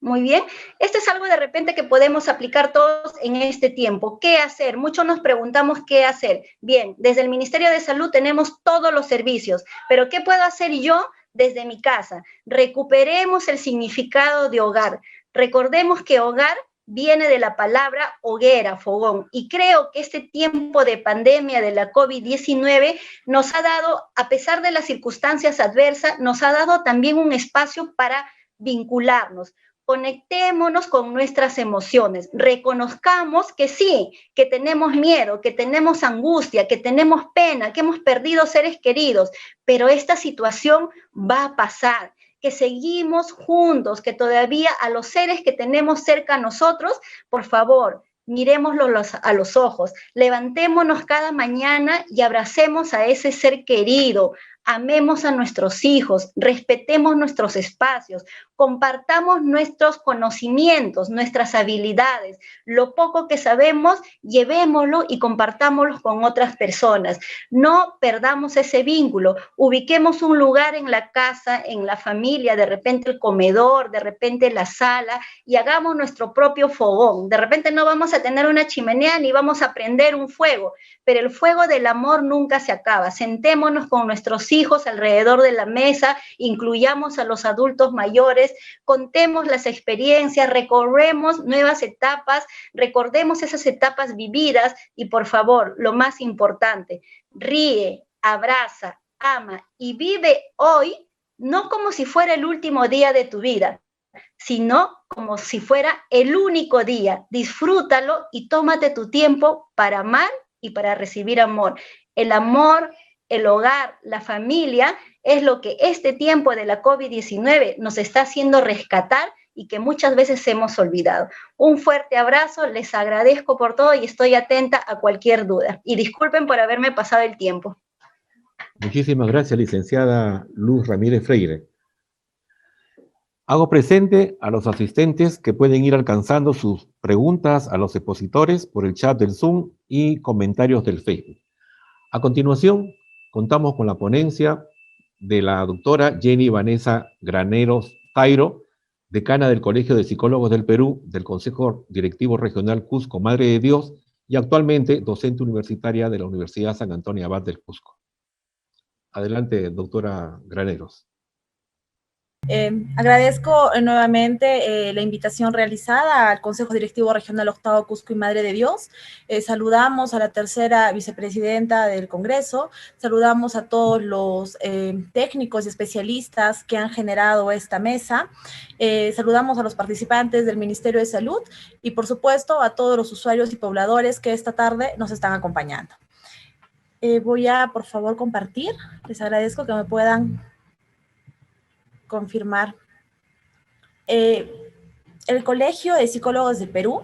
Muy bien. Esto es algo de repente que podemos aplicar todos en este tiempo. ¿Qué hacer? Muchos nos preguntamos qué hacer. Bien, desde el Ministerio de Salud tenemos todos los servicios, pero ¿qué puedo hacer yo desde mi casa? Recuperemos el significado de hogar. Recordemos que hogar viene de la palabra hoguera, fogón, y creo que este tiempo de pandemia de la COVID-19 nos ha dado, a pesar de las circunstancias adversas, nos ha dado también un espacio para vincularnos. Conectémonos con nuestras emociones, reconozcamos que sí, que tenemos miedo, que tenemos angustia, que tenemos pena, que hemos perdido seres queridos, pero esta situación va a pasar, que seguimos juntos, que todavía a los seres que tenemos cerca a nosotros, por favor, miremoslos a los ojos, levantémonos cada mañana y abracemos a ese ser querido, amemos a nuestros hijos, respetemos nuestros espacios, compartamos nuestros conocimientos, nuestras habilidades, lo poco que sabemos, llevémoslo y compartámoslo con otras personas. No perdamos ese vínculo, ubiquemos un lugar en la casa, en la familia, de repente el comedor, de repente la sala, y hagamos nuestro propio fogón. De repente no vamos a tener una chimenea ni vamos a prender un fuego, pero el fuego del amor nunca se acaba. Sentémonos con nuestros hijos alrededor de la mesa, incluyamos a los adultos mayores, contemos las experiencias, recorremos nuevas etapas, recordemos esas etapas vividas y por favor, lo más importante, ríe, abraza, ama y vive hoy no como si fuera el último día de tu vida, sino como si fuera el único día. Disfrútalo y tómate tu tiempo para amar y para recibir amor. El amor, el hogar, la familia es lo que este tiempo de la COVID-19 nos está haciendo rescatar y que muchas veces hemos olvidado. Un fuerte abrazo, les agradezco por todo y estoy atenta a cualquier duda. Y disculpen por haberme pasado el tiempo. Muchísimas gracias, licenciada Luz Ramírez Freire. Hago presente a los asistentes que pueden ir alcanzando sus preguntas a los expositores por el chat del Zoom y comentarios del Facebook. A continuación, contamos con la ponencia de la doctora Jenny Vanessa Graneros Tairo, decana del Colegio de Psicólogos del Perú, del Consejo Directivo Regional Cusco Madre de Dios y actualmente docente universitaria de la Universidad San Antonio Abad del Cusco. Adelante, doctora Graneros. Agradezco nuevamente la invitación realizada al Consejo Directivo Regional Octavo Cusco y Madre de Dios. Saludamos a la tercera vicepresidenta del Congreso, saludamos a todos los técnicos y especialistas que han generado esta mesa, saludamos a los participantes del Ministerio de Salud y por supuesto a todos los usuarios y pobladores que esta tarde nos están acompañando. Voy a, por favor, compartir. Les agradezco que me puedan confirmar el Colegio de Psicólogos del Perú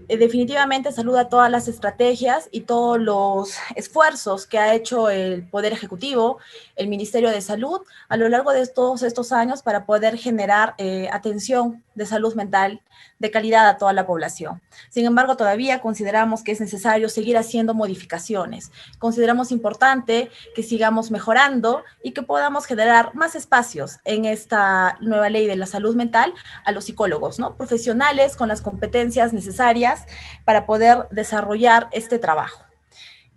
definitivamente saluda todas las estrategias y todos los esfuerzos que ha hecho el Poder Ejecutivo, el Ministerio de Salud, a lo largo de todos estos años para poder generar atención de salud mental de calidad a toda la población. Sin embargo, todavía consideramos que es necesario seguir haciendo modificaciones. Consideramos importante que sigamos mejorando y que podamos generar más espacios en esta nueva ley de la salud mental a los psicólogos, ¿no? Profesionales con las competencias necesarias para poder desarrollar este trabajo.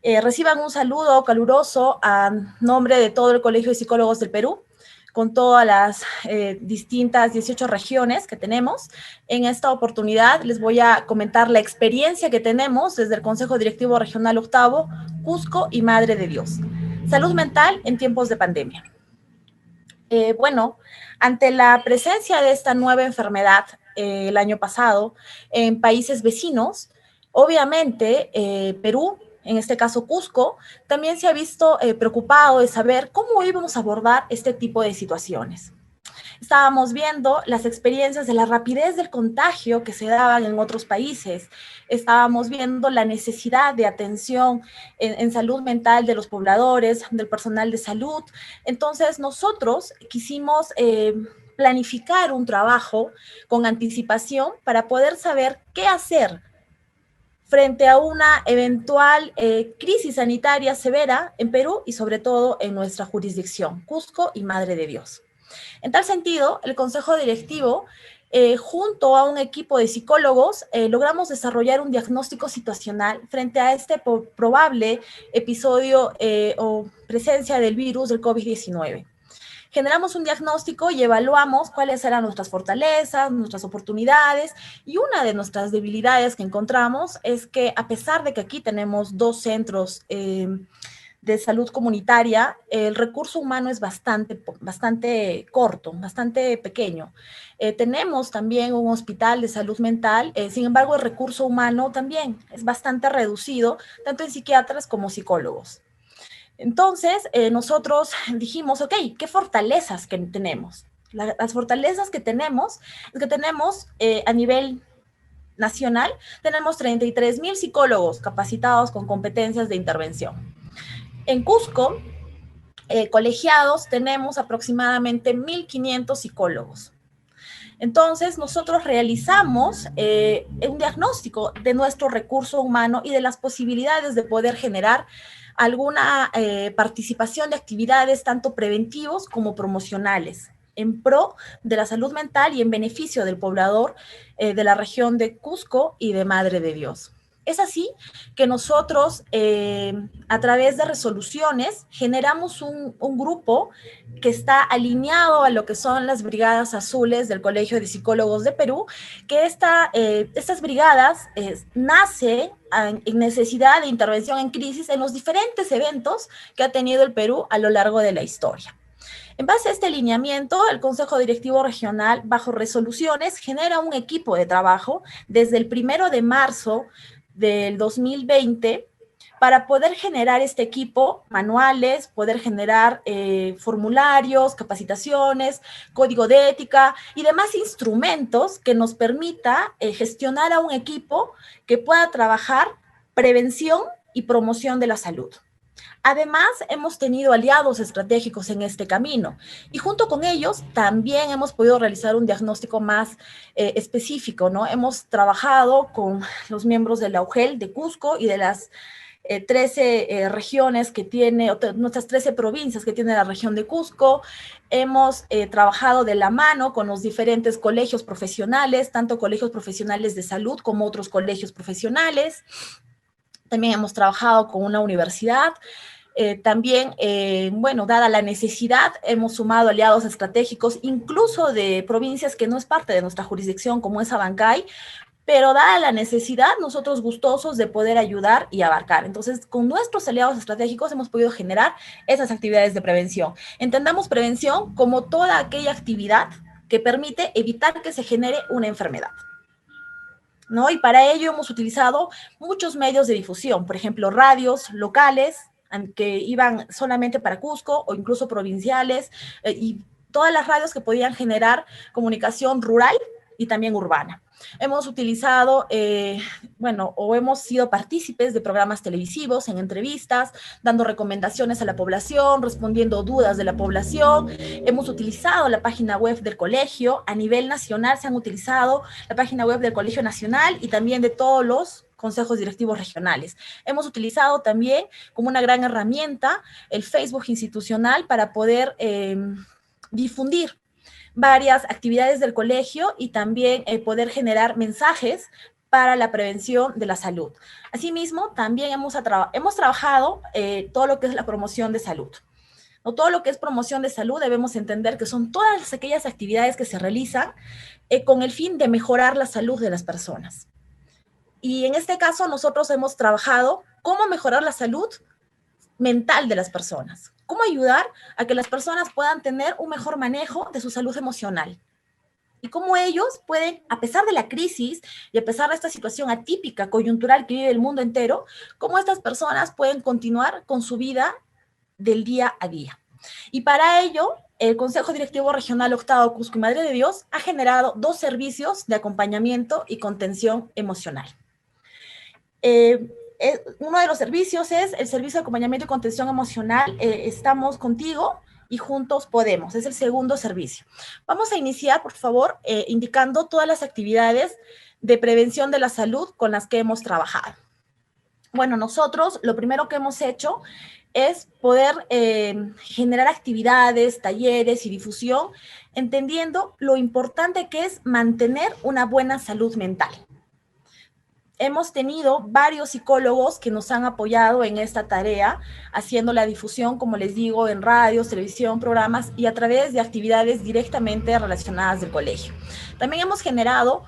Reciban un saludo caluroso a nombre de todo el Colegio de Psicólogos del Perú, con todas las distintas 18 regiones que tenemos. En esta oportunidad les voy a comentar la experiencia que tenemos desde el Consejo Directivo Regional Octavo, Cusco y Madre de Dios. Salud mental en tiempos de pandemia. Bueno, ante la presencia de esta nueva enfermedad el año pasado en países vecinos, obviamente Perú, en este caso Cusco, también se ha visto preocupado de saber cómo íbamos a abordar este tipo de situaciones. Estábamos viendo las experiencias de la rapidez del contagio que se daban en otros países. Estábamos viendo la necesidad de atención en salud mental de los pobladores, del personal de salud. Entonces, nosotros quisimos planificar un trabajo con anticipación para poder saber qué hacer frente a una eventual crisis sanitaria severa en Perú y sobre todo en nuestra jurisdicción, Cusco y Madre de Dios. En tal sentido, el Consejo Directivo, junto a un equipo de psicólogos, logramos desarrollar un diagnóstico situacional frente a este probable episodio o presencia del virus del COVID-19. Generamos un diagnóstico y evaluamos cuáles eran nuestras fortalezas, nuestras oportunidades, y una de nuestras debilidades que encontramos es que a pesar de que aquí tenemos 2 centros de salud comunitaria, el recurso humano es bastante corto, bastante pequeño. Tenemos también un hospital de salud mental, sin embargo el recurso humano también es bastante reducido, tanto en psiquiatras como psicólogos. Entonces, nosotros dijimos, ok, ¿qué fortalezas que tenemos? Las fortalezas que tenemos es que tenemos a nivel nacional, tenemos 33,000 psicólogos capacitados con competencias de intervención. En Cusco, colegiados, tenemos aproximadamente 1,500 psicólogos. Entonces, nosotros realizamos un diagnóstico de nuestro recurso humano y de las posibilidades de poder generar alguna participación de actividades tanto preventivos como promocionales en pro de la salud mental y en beneficio del poblador de la región de Cusco y de Madre de Dios. Es así que nosotros, a través de resoluciones, generamos un grupo que está alineado a lo que son las brigadas azules del Colegio de Psicólogos de Perú, que estas brigadas nace en necesidad de intervención en crisis en los diferentes eventos que ha tenido el Perú a lo largo de la historia. En base a este alineamiento, el Consejo Directivo Regional, bajo resoluciones, genera un equipo de trabajo desde el 1 de marzo del 2020 para poder generar este equipo, manuales, poder generar formularios, capacitaciones, código de ética y demás instrumentos que nos permita gestionar a un equipo que pueda trabajar prevención y promoción de la salud. Además, hemos tenido aliados estratégicos en este camino y junto con ellos también hemos podido realizar un diagnóstico más específico, ¿no? Hemos trabajado con los miembros de la UGEL de Cusco y de las 13 regiones que tiene, nuestras 13 provincias que tiene la región de Cusco. Hemos trabajado de la mano con los diferentes colegios profesionales, tanto colegios profesionales de salud como otros colegios profesionales. También hemos trabajado con una universidad. También, bueno, dada la necesidad, hemos sumado aliados estratégicos, incluso de provincias que no es parte de nuestra jurisdicción, como es Abancay, pero dada la necesidad, nosotros gustosos de poder ayudar y abarcar. Entonces, con nuestros aliados estratégicos hemos podido generar esas actividades de prevención. Entendamos prevención como toda aquella actividad que permite evitar que se genere una enfermedad, ¿no? Y para ello hemos utilizado muchos medios de difusión, por ejemplo, radios locales que iban solamente para Cusco o incluso provinciales y todas las radios que podían generar comunicación rural y también urbana. Hemos utilizado, o hemos sido partícipes de programas televisivos, en entrevistas, dando recomendaciones a la población, respondiendo dudas de la población. Hemos utilizado la página web del colegio. A nivel nacional se han utilizado la página web del Colegio Nacional y también de todos los consejos directivos regionales. Hemos utilizado también como una gran herramienta el Facebook institucional para poder difundir varias actividades del colegio y también poder generar mensajes para la prevención de la salud. Asimismo, también hemos trabajado todo lo que es la promoción de salud. ¿No? Todo lo que es promoción de salud debemos entender que son todas aquellas actividades que se realizan con el fin de mejorar la salud de las personas. Y en este caso nosotros hemos trabajado cómo mejorar la salud mental de las personas. Cómo ayudar a que las personas puedan tener un mejor manejo de su salud emocional. Y cómo ellos pueden, a pesar de la crisis y a pesar de esta situación atípica, coyuntural que vive el mundo entero, cómo estas personas pueden continuar con su vida del día a día. Y para ello, el Consejo Directivo Regional Octavo Cusco y Madre de Dios ha generado 2 servicios de acompañamiento y contención emocional. Uno de los servicios es el servicio de acompañamiento y contención emocional, Estamos Contigo y Juntos Podemos, es el segundo servicio. Vamos a iniciar, por favor, indicando todas las actividades de prevención de la salud con las que hemos trabajado. Bueno, nosotros lo primero que hemos hecho es poder generar actividades, talleres y difusión, entendiendo lo importante que es mantener una buena salud mental. Hemos tenido varios psicólogos que nos han apoyado en esta tarea, haciendo la difusión, como les digo, en radios, televisión, programas y a través de actividades directamente relacionadas del colegio. También hemos generado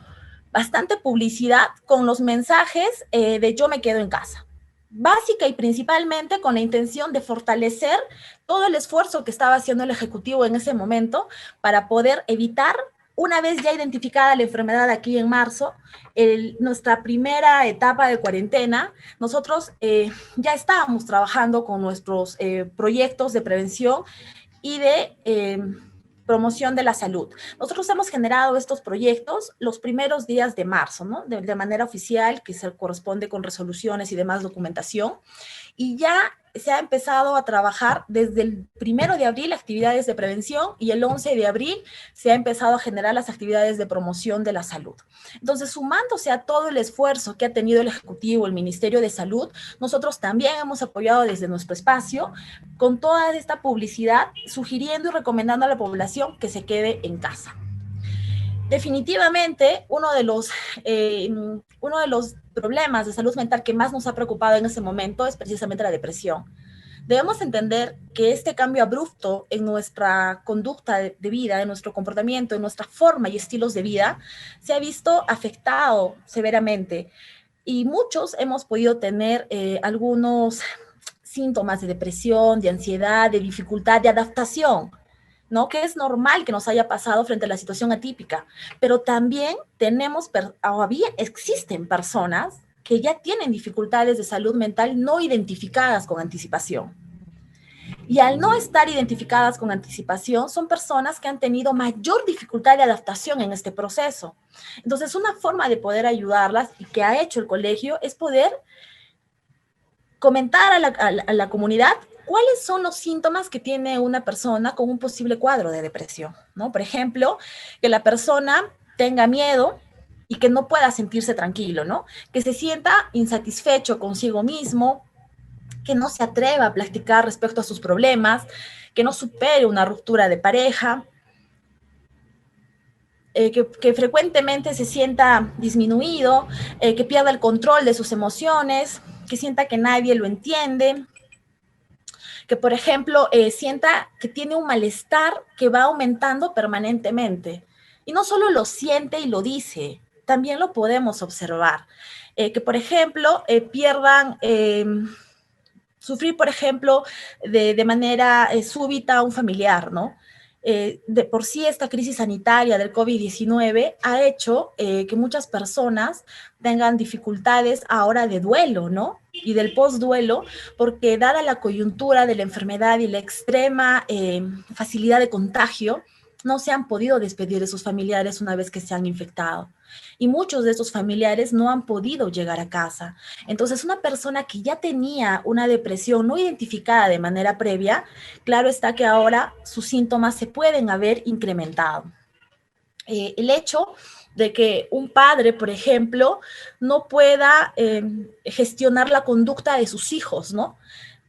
bastante publicidad con los mensajes de Yo me quedo en casa, básica y principalmente con la intención de fortalecer todo el esfuerzo que estaba haciendo el Ejecutivo en ese momento para poder evitar, una vez ya identificada la enfermedad aquí en marzo, nuestra primera etapa de cuarentena, nosotros ya estábamos trabajando con nuestros proyectos de prevención y de promoción de la salud. Nosotros hemos generado estos proyectos los primeros días de marzo, ¿no? De manera oficial, que se corresponde con resoluciones y demás documentación, y ya se ha empezado a trabajar desde el 1 de abril actividades de prevención y el 11 de abril se ha empezado a generar las actividades de promoción de la salud. Entonces, sumándose a todo el esfuerzo que ha tenido el Ejecutivo, el Ministerio de Salud, nosotros también hemos apoyado desde nuestro espacio con toda esta publicidad, sugiriendo y recomendando a la población que se quede en casa. Definitivamente, uno de los problemas de salud mental que más nos ha preocupado en ese momento es precisamente la depresión. Debemos entender que este cambio abrupto en nuestra conducta de vida, en nuestro comportamiento, en nuestra forma y estilos de vida, se ha visto afectado severamente. Y muchos hemos podido tener algunos síntomas de depresión, de ansiedad, de dificultad, de adaptación, ¿no? Que es normal que nos haya pasado frente a la situación atípica, pero también existen personas que ya tienen dificultades de salud mental no identificadas con anticipación. Y al no estar identificadas con anticipación, son personas que han tenido mayor dificultad de adaptación en este proceso. Entonces, una forma de poder ayudarlas y que ha hecho el colegio es poder comentar a la comunidad cuáles son los síntomas que tiene una persona con un posible cuadro de depresión, ¿no? Por ejemplo, que la persona tenga miedo y que no pueda sentirse tranquilo, ¿no? Que se sienta insatisfecho consigo mismo, que no se atreva a platicar respecto a sus problemas, que no supere una ruptura de pareja, que frecuentemente se sienta disminuido, que pierda el control de sus emociones, que sienta que nadie lo entiende, que, por ejemplo, sienta que tiene un malestar que va aumentando permanentemente. Y no solo lo siente y lo dice, también lo podemos observar. Que, por ejemplo, sufrir, por ejemplo, de manera súbita a un familiar, ¿no? De por sí esta crisis sanitaria del COVID-19 ha hecho que muchas personas tengan dificultades ahora de duelo, ¿no? Y del postduelo, porque dada la coyuntura de la enfermedad y la extrema facilidad de contagio, no se han podido despedir de sus familiares una vez que se han infectado. Y muchos de estos familiares no han podido llegar a casa. Entonces, una persona que ya tenía una depresión no identificada de manera previa, claro está que ahora sus síntomas se pueden haber incrementado. El hecho de que un padre, por ejemplo, no pueda gestionar la conducta de sus hijos, ¿no?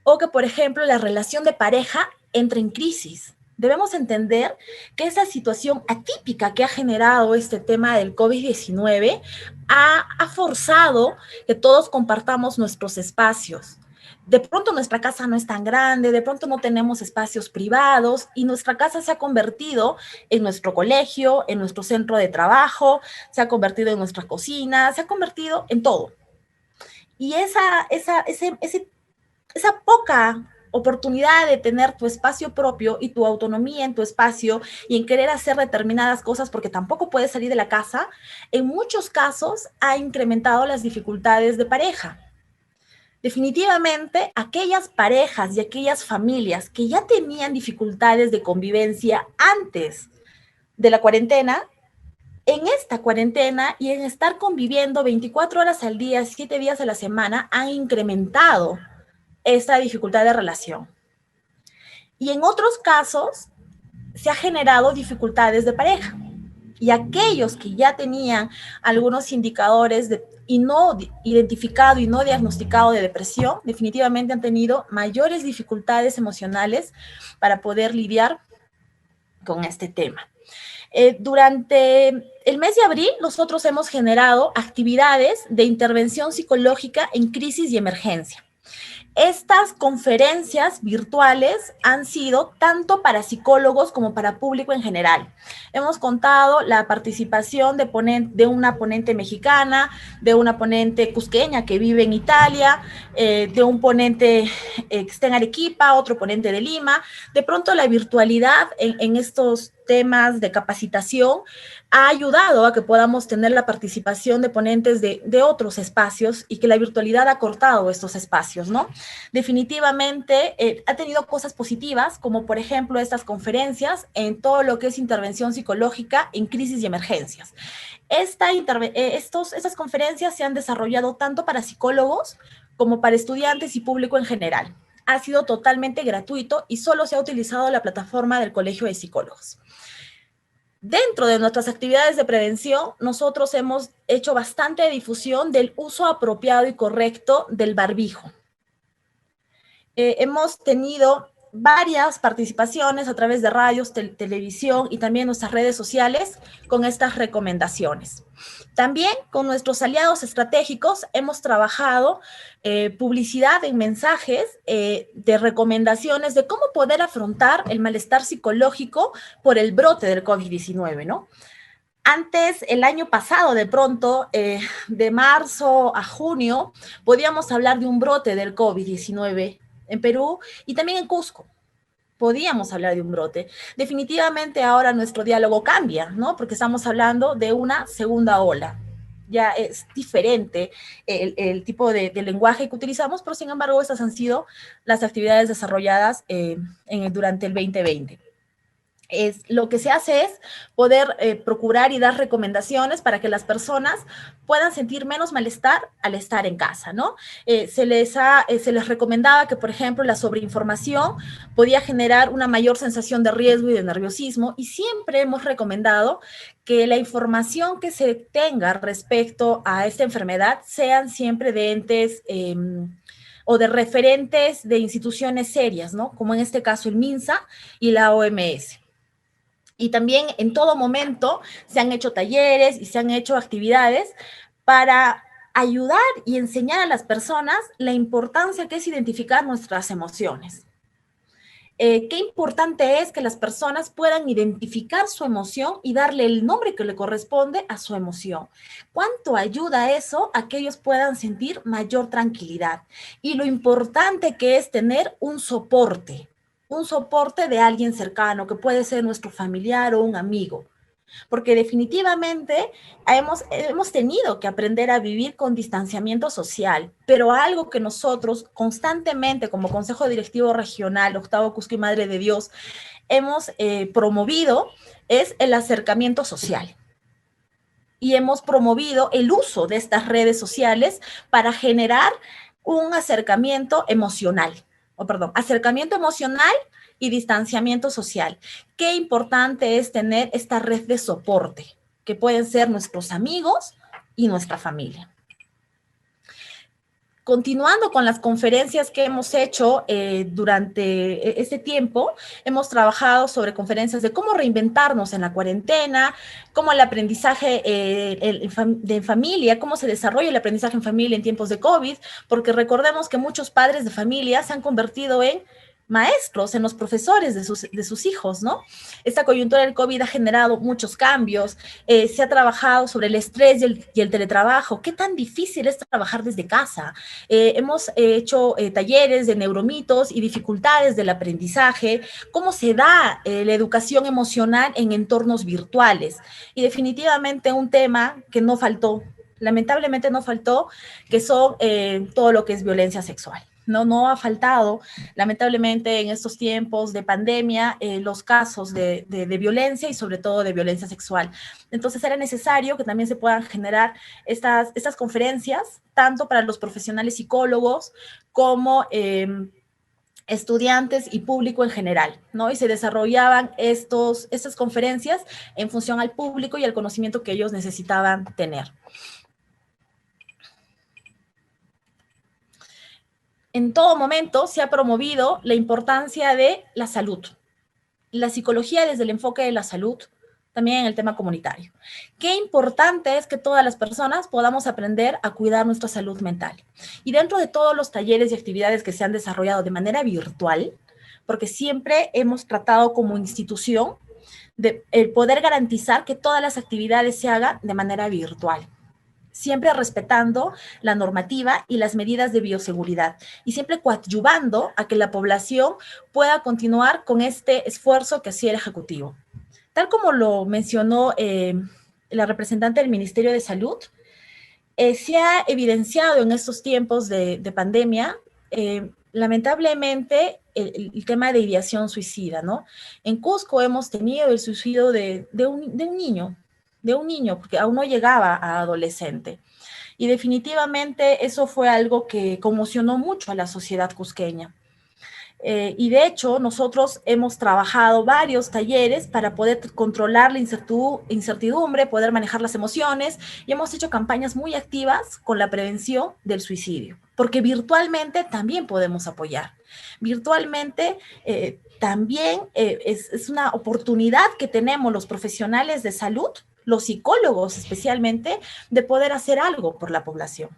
O que, por ejemplo, la relación de pareja entre en crisis. Debemos entender que esa situación atípica que ha generado este tema del COVID-19 ha forzado que todos compartamos nuestros espacios. De pronto nuestra casa no es tan grande, de pronto no tenemos espacios privados y nuestra casa se ha convertido en nuestro colegio, en nuestro centro de trabajo, se ha convertido en nuestra cocina, se ha convertido en todo. Y esa poca oportunidad de tener tu espacio propio y tu autonomía en tu espacio y en querer hacer determinadas cosas porque tampoco puedes salir de la casa, en muchos casos ha incrementado las dificultades de pareja. Definitivamente, aquellas parejas y aquellas familias que ya tenían dificultades de convivencia antes de la cuarentena, en esta cuarentena y en estar conviviendo 24 horas al día, 7 días a la semana, han incrementado esta dificultad de relación. Y en otros casos, se ha generado dificultades de pareja. Y aquellos que ya tenían algunos indicadores y no identificado y no diagnosticado de depresión, definitivamente han tenido mayores dificultades emocionales para poder lidiar con este tema. Durante el mes de abril, nosotros hemos generado actividades de intervención psicológica en crisis y emergencia. Estas conferencias virtuales han sido tanto para psicólogos como para público en general. Hemos contado la participación de una ponente mexicana, de una ponente cusqueña que vive en Italia, de un ponente que está en Arequipa, otro ponente de Lima. De pronto la virtualidad en estos temas de capacitación ha ayudado a que podamos tener la participación de ponentes de otros espacios y que la virtualidad ha cortado estos espacios, ¿no? Definitivamente ha tenido cosas positivas, como por ejemplo estas conferencias en todo lo que es intervención psicológica en crisis y emergencias. Estas conferencias se han desarrollado tanto para psicólogos como para estudiantes y público en general. Ha sido totalmente gratuito y solo se ha utilizado la plataforma del Colegio de Psicólogos. Dentro de nuestras actividades de prevención, nosotros hemos hecho bastante difusión del uso apropiado y correcto del barbijo. Hemos tenido varias participaciones a través de radios, televisión y también nuestras redes sociales con estas recomendaciones. También con nuestros aliados estratégicos hemos trabajado publicidad en mensajes de recomendaciones de cómo poder afrontar el malestar psicológico por el brote del COVID-19, ¿no? Antes, el año pasado, de pronto, de marzo a junio, podíamos hablar de un brote del COVID-19 en Perú y también en Cusco. Podíamos hablar de un brote. Definitivamente ahora nuestro diálogo cambia, ¿no? Porque estamos hablando de una segunda ola. Ya es diferente el tipo de lenguaje que utilizamos, pero sin embargo estas han sido las actividades desarrolladas durante el 2020. Lo que se hace es poder procurar y dar recomendaciones para que las personas puedan sentir menos malestar al estar en casa, ¿no? Se les recomendaba que, por ejemplo, la sobreinformación podía generar una mayor sensación de riesgo y de nerviosismo, y siempre hemos recomendado que la información que se tenga respecto a esta enfermedad sean siempre de entes o de referentes de instituciones serias, ¿no? Como en este caso el MINSA y la OMS. Y también en todo momento se han hecho talleres y se han hecho actividades para ayudar y enseñar a las personas la importancia que es identificar nuestras emociones. Qué importante es que las personas puedan identificar su emoción y darle el nombre que le corresponde a su emoción. ¿Cuánto ayuda eso a que ellos puedan sentir mayor tranquilidad? Y lo importante que es tener un soporte de alguien cercano, que puede ser nuestro familiar o un amigo, porque definitivamente hemos tenido que aprender a vivir con distanciamiento social, pero algo que nosotros constantemente como Consejo Directivo Regional, Octavo Cusco y Madre de Dios, hemos promovido es el acercamiento social. Y hemos promovido el uso de estas redes sociales para generar un acercamiento emocional, acercamiento emocional y distanciamiento social. Qué importante es tener esta red de soporte, que pueden ser nuestros amigos y nuestra familia. Continuando con las conferencias que hemos hecho durante este tiempo, hemos trabajado sobre conferencias de cómo reinventarnos en la cuarentena, cómo el aprendizaje de familia, cómo se desarrolla el aprendizaje en familia en tiempos de COVID, porque recordemos que muchos padres de familia se han convertido en maestros, en los profesores de sus hijos, ¿no? Esta coyuntura del COVID ha generado muchos cambios, se ha trabajado sobre el estrés y el teletrabajo, qué tan difícil es trabajar desde casa. Hemos hecho talleres de neuromitos y dificultades del aprendizaje, cómo se da la educación emocional en entornos virtuales. Y definitivamente un tema que no faltó, lamentablemente no faltó, que son todo lo que es violencia sexual. No ha faltado, lamentablemente, en estos tiempos de pandemia, los casos de violencia y sobre todo de violencia sexual. Entonces era necesario que también se puedan generar estas conferencias, tanto para los profesionales psicólogos como estudiantes y público en general, ¿no? Y se desarrollaban estas conferencias en función al público y al conocimiento que ellos necesitaban tener. En todo momento se ha promovido la importancia de la salud, la psicología desde el enfoque de la salud, también en el tema comunitario. Qué importante es que todas las personas podamos aprender a cuidar nuestra salud mental. Y dentro de todos los talleres y actividades que se han desarrollado de manera virtual, porque siempre hemos tratado como institución de el poder garantizar que todas las actividades se hagan de manera virtual, siempre respetando la normativa y las medidas de bioseguridad y siempre coadyuvando a que la población pueda continuar con este esfuerzo que hacía el Ejecutivo. Tal como lo mencionó la representante del Ministerio de Salud, se ha evidenciado en estos tiempos de pandemia, lamentablemente, el tema de ideación suicida, ¿no? En Cusco hemos tenido el suicidio de un niño, porque aún no llegaba a adolescente. Y definitivamente eso fue algo que conmocionó mucho a la sociedad cusqueña. Y de hecho, nosotros hemos trabajado varios talleres para poder controlar la incertidumbre, poder manejar las emociones, y hemos hecho campañas muy activas con la prevención del suicidio, porque virtualmente también podemos apoyar. Virtualmente también es una oportunidad que tenemos los profesionales de salud, los psicólogos especialmente, de poder hacer algo por la población.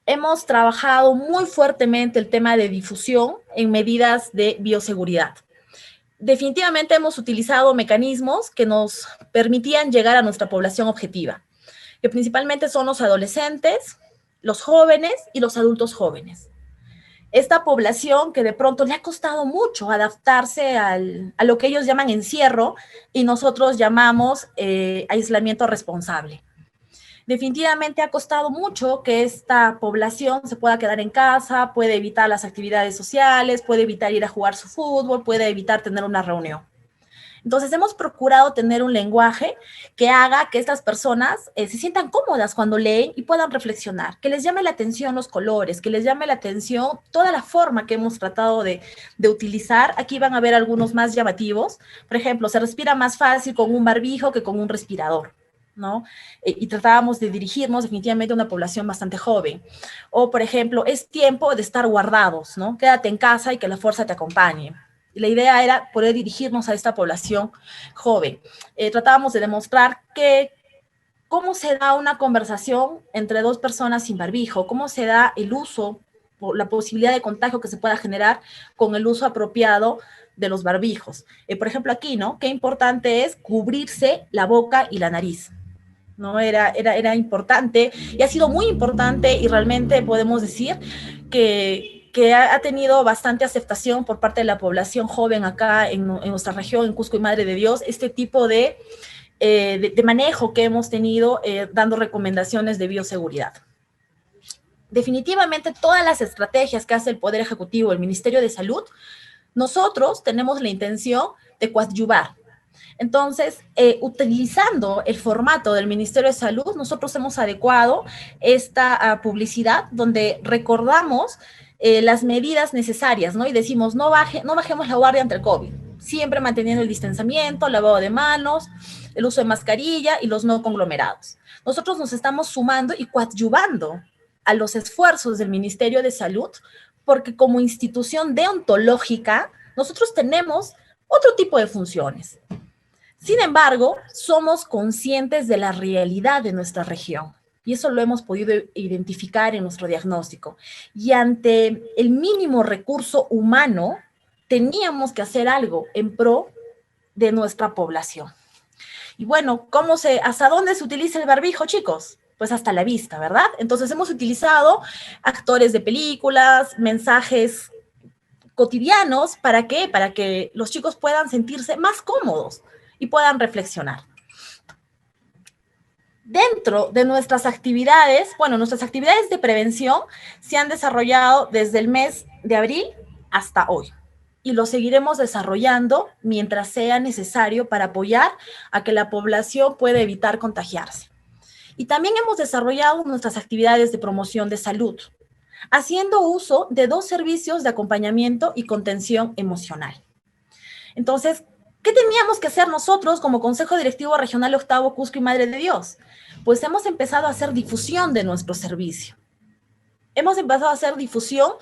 Hemos trabajado muy fuertemente el tema de difusión en medidas de bioseguridad. Definitivamente hemos utilizado mecanismos que nos permitían llegar a nuestra población objetiva, que principalmente son los adolescentes, los jóvenes y los adultos jóvenes. Esta población que de pronto le ha costado mucho adaptarse a lo que ellos llaman encierro y nosotros llamamos aislamiento responsable. Definitivamente ha costado mucho que esta población se pueda quedar en casa, puede evitar las actividades sociales, puede evitar ir a jugar su fútbol, puede evitar tener una reunión. Entonces hemos procurado tener un lenguaje que haga que estas personas se sientan cómodas cuando leen y puedan reflexionar, que les llame la atención los colores, que les llame la atención toda la forma que hemos tratado de utilizar. Aquí van a ver algunos más llamativos. Por ejemplo, se respira más fácil con un barbijo que con un respirador, ¿no? Y tratábamos de dirigirnos definitivamente a una población bastante joven. O, por ejemplo, es tiempo de estar guardados, ¿no? Quédate en casa y que la fuerza te acompañe. La idea era poder dirigirnos a esta población joven. Tratábamos de demostrar cómo se da una conversación entre dos personas sin barbijo, cómo se da el uso, o la posibilidad de contagio que se pueda generar con el uso apropiado de los barbijos. Por ejemplo, aquí, ¿no? Qué importante es cubrirse la boca y la nariz, ¿no? Era importante y ha sido muy importante y realmente podemos decir que ha tenido bastante aceptación por parte de la población joven acá en nuestra región, en Cusco y Madre de Dios, este tipo de manejo que hemos tenido dando recomendaciones de bioseguridad. Definitivamente todas las estrategias que hace el Poder Ejecutivo, el Ministerio de Salud, Nosotros tenemos la intención de coadyuvar. Entonces, utilizando el formato del Ministerio de Salud, nosotros hemos adecuado esta publicidad donde recordamos las medidas necesarias, ¿no? Y decimos, no bajemos la guardia ante el COVID, siempre manteniendo el distanciamiento, lavado de manos, el uso de mascarilla y los no conglomerados. Nosotros nos estamos sumando y coadyuvando a los esfuerzos del Ministerio de Salud, porque como institución deontológica, nosotros tenemos otro tipo de funciones. Sin embargo, somos conscientes de la realidad de nuestra región y eso lo hemos podido identificar en nuestro diagnóstico. Y ante el mínimo recurso humano, teníamos que hacer algo en pro de nuestra población. Y bueno, ¿hasta dónde se utiliza el barbijo, chicos? Pues hasta la vista, ¿verdad? Entonces hemos utilizado actores de películas, mensajes cotidianos, ¿para qué? Para que los chicos puedan sentirse más cómodos y puedan reflexionar. Dentro de nuestras actividades, nuestras actividades de prevención se han desarrollado desde el mes de abril hasta hoy y lo seguiremos desarrollando mientras sea necesario para apoyar a que la población pueda evitar contagiarse. Y también hemos desarrollado nuestras actividades de promoción de salud, haciendo uso de 2 servicios de acompañamiento y contención emocional. Entonces, ¿qué teníamos que hacer nosotros como Consejo Directivo Regional Octavo Cusco y Madre de Dios? Pues hemos empezado a hacer difusión de nuestro servicio. Hemos empezado a hacer difusión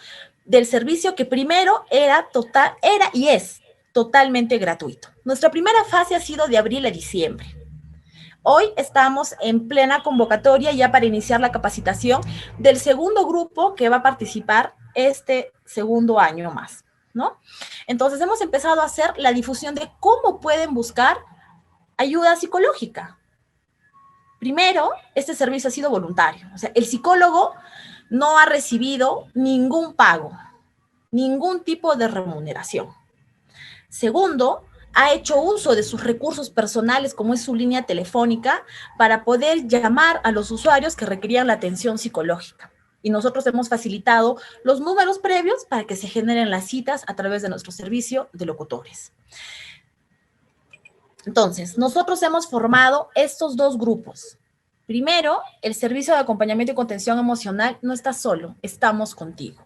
del servicio que primero era y es totalmente gratuito. Nuestra primera fase ha sido de abril a diciembre. Hoy estamos en plena convocatoria ya para iniciar la capacitación del segundo grupo que va a participar este segundo año más, ¿no? Entonces hemos empezado a hacer la difusión de cómo pueden buscar ayuda psicológica. Primero, este servicio ha sido voluntario. O sea, el psicólogo no ha recibido ningún pago, ningún tipo de remuneración. Segundo, ha hecho uso de sus recursos personales, como es su línea telefónica, para poder llamar a los usuarios que requerían la atención psicológica. Y nosotros hemos facilitado los números previos para que se generen las citas a través de nuestro servicio de locutores. Entonces, nosotros hemos formado estos 2 grupos. Primero, el servicio de acompañamiento y contención emocional no está solo, estamos contigo.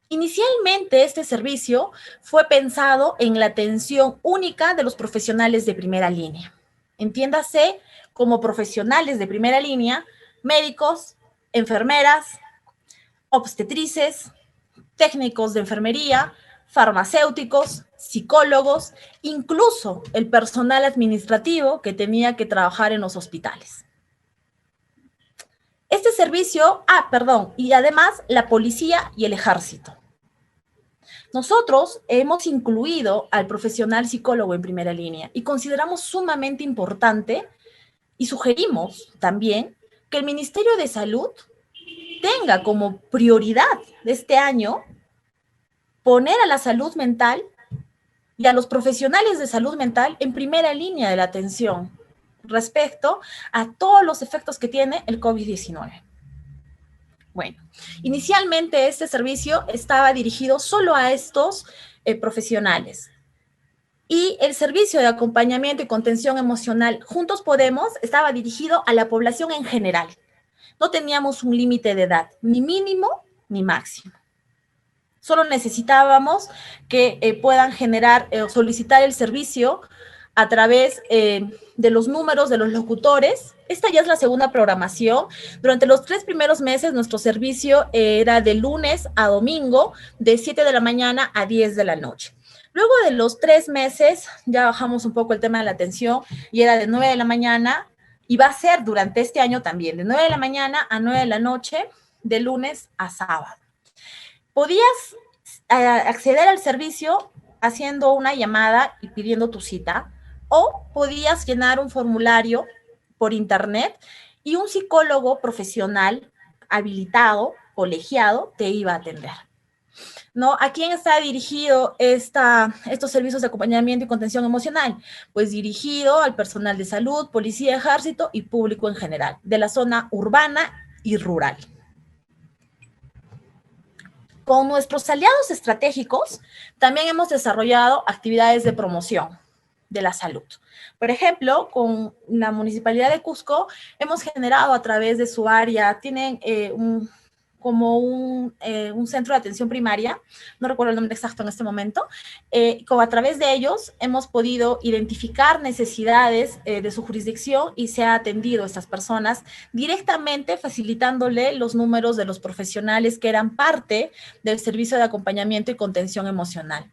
Inicialmente, este servicio fue pensado en la atención única de los profesionales de primera línea. Entiéndase como profesionales de primera línea, médicos, enfermeras, obstetrices, técnicos de enfermería, farmacéuticos, psicólogos, incluso el personal administrativo que tenía que trabajar en los hospitales. Este servicio, y además la policía y el ejército. Nosotros hemos incluido al profesional psicólogo en primera línea y consideramos sumamente importante y sugerimos también que el Ministerio de Salud tenga como prioridad de este año poner a la salud mental y a los profesionales de salud mental en primera línea de la atención respecto a todos los efectos que tiene el COVID-19. Bueno, inicialmente este servicio estaba dirigido solo a estos profesionales. Y el servicio de acompañamiento y contención emocional Juntos Podemos estaba dirigido a la población en general. No teníamos un límite de edad, ni mínimo ni máximo. Solo necesitábamos que puedan generar o solicitar el servicio a través de los números de los locutores. Esta ya es la segunda programación. Durante los 3 primeros meses, nuestro servicio era de lunes a domingo, de 7 de la mañana a 10 de la noche. Luego de los 3 meses, ya bajamos un poco el tema de la atención y era de 9 de la mañana, y va a ser durante este año también, de 9 de la mañana a 9 de la noche, de lunes a sábado. Podías acceder al servicio haciendo una llamada y pidiendo tu cita, o podías llenar un formulario por internet y un psicólogo profesional habilitado, colegiado, te iba a atender. ¿No? ¿A quién está dirigido estos servicios de acompañamiento y contención emocional? Pues dirigido al personal de salud, policía, ejército y público en general, de la zona urbana y rural. Con nuestros aliados estratégicos también hemos desarrollado actividades de promoción de la salud. Por ejemplo, con la Municipalidad de Cusco hemos generado a través de su área, tienen un centro de atención primaria, no recuerdo el nombre exacto en este momento, a través de ellos hemos podido identificar necesidades de su jurisdicción y se ha atendido a estas personas directamente facilitándole los números de los profesionales que eran parte del servicio de acompañamiento y contención emocional.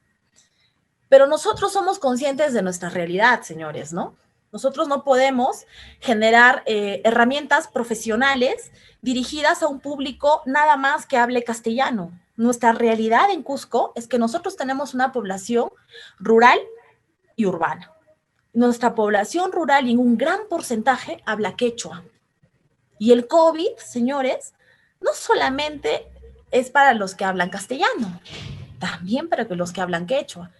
Pero nosotros somos conscientes de nuestra realidad, señores, ¿no? Nosotros no podemos generar herramientas profesionales dirigidas a un público nada más que hable castellano. Nuestra realidad en Cusco es que nosotros tenemos una población rural y urbana. Nuestra población rural en un gran porcentaje habla quechua. Y el COVID, señores, no solamente es para los que hablan castellano, también para los que hablan quechua.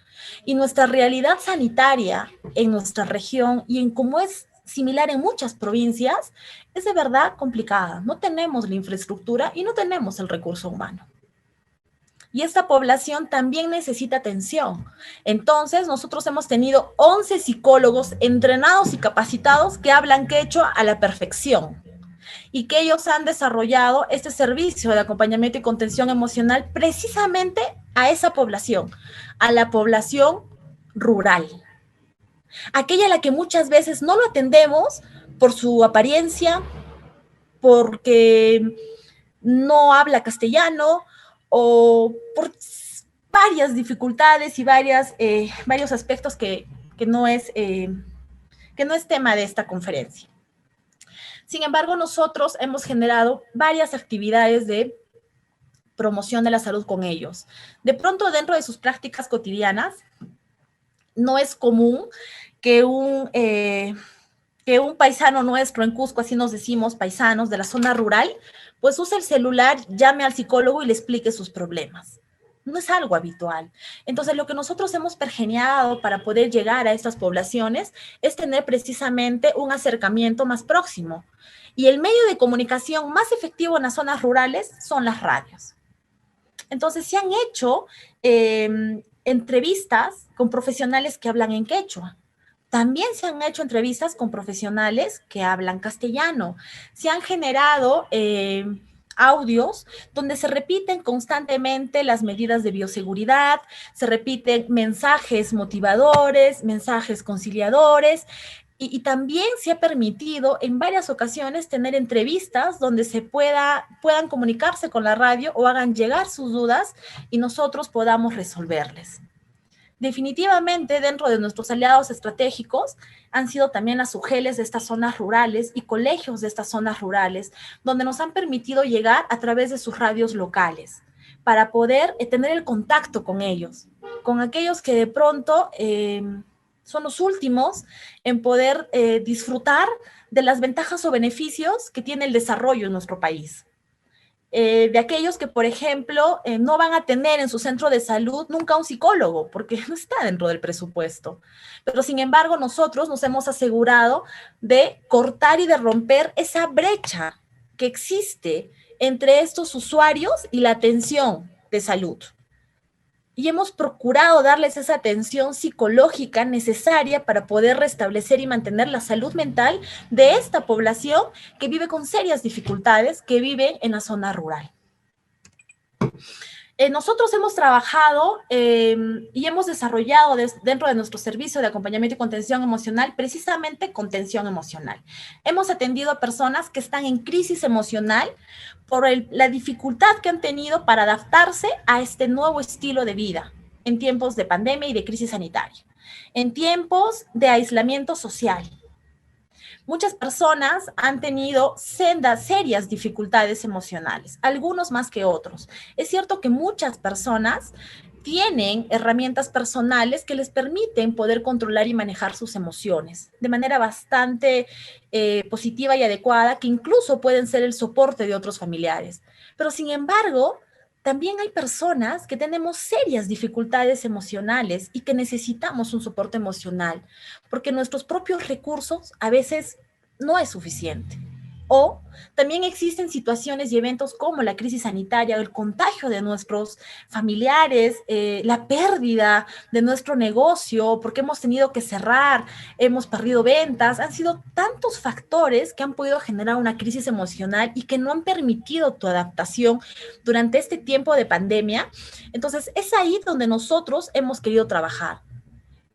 Y nuestra realidad sanitaria en nuestra región y en cómo es similar en muchas provincias, es de verdad complicada. No tenemos la infraestructura y no tenemos el recurso humano. Y esta población también necesita atención. Entonces, nosotros hemos tenido 11 psicólogos entrenados y capacitados que hablan quechua a la perfección y que ellos han desarrollado este servicio de acompañamiento y contención emocional precisamente a esa población, a la población rural, aquella a la que muchas veces no lo atendemos por su apariencia, porque no habla castellano o por varias dificultades y varios aspectos que no es tema de esta conferencia. Sin embargo, nosotros hemos generado varias actividades de promoción de la salud con ellos. De pronto, dentro de sus prácticas cotidianas, no es común que un paisano nuestro en Cusco, así nos decimos, paisanos de la zona rural, pues use el celular, llame al psicólogo y le explique sus problemas. No es algo habitual. Entonces, lo que nosotros hemos pergeñado para poder llegar a estas poblaciones es tener precisamente un acercamiento más próximo. Y el medio de comunicación más efectivo en las zonas rurales son las radios. Entonces, se han hecho entrevistas con profesionales que hablan en quechua. También se han hecho entrevistas con profesionales que hablan castellano. Se han generado audios donde se repiten constantemente las medidas de bioseguridad, se repiten mensajes motivadores, mensajes conciliadores, y también se ha permitido en varias ocasiones tener entrevistas donde puedan comunicarse con la radio o hagan llegar sus dudas y nosotros podamos resolverles. Definitivamente, dentro de nuestros aliados estratégicos han sido también las UGELes de estas zonas rurales y colegios de estas zonas rurales, donde nos han permitido llegar a través de sus radios locales para poder tener el contacto con ellos, con aquellos que de pronto son los últimos en poder disfrutar de las ventajas o beneficios que tiene el desarrollo en nuestro país. De aquellos que, por ejemplo, no van a tener en su centro de salud nunca un psicólogo, porque no está dentro del presupuesto. Pero, sin embargo, nosotros nos hemos asegurado de cortar y de romper esa brecha que existe entre estos usuarios y la atención de salud. Y hemos procurado darles esa atención psicológica necesaria para poder restablecer y mantener la salud mental de esta población que vive con serias dificultades, que vive en la zona rural. Nosotros hemos trabajado y hemos desarrollado dentro de nuestro servicio de acompañamiento y contención emocional, precisamente contención emocional. Hemos atendido a personas que están en crisis emocional por la dificultad que han tenido para adaptarse a este nuevo estilo de vida en tiempos de pandemia y de crisis sanitaria, en tiempos de aislamiento social. Muchas personas han tenido serias dificultades emocionales, algunos más que otros. Es cierto que muchas personas tienen herramientas personales que les permiten poder controlar y manejar sus emociones de manera bastante positiva y adecuada, que incluso pueden ser el soporte de otros familiares. Pero sin embargo, también hay personas que tenemos serias dificultades emocionales y que necesitamos un soporte emocional, porque nuestros propios recursos a veces no es suficiente. O también existen situaciones y eventos como la crisis sanitaria, el contagio de nuestros familiares, la pérdida de nuestro negocio, porque hemos tenido que cerrar, hemos perdido ventas. Han sido tantos factores que han podido generar una crisis emocional y que no han permitido tu adaptación durante este tiempo de pandemia. Entonces, es ahí donde nosotros hemos querido trabajar.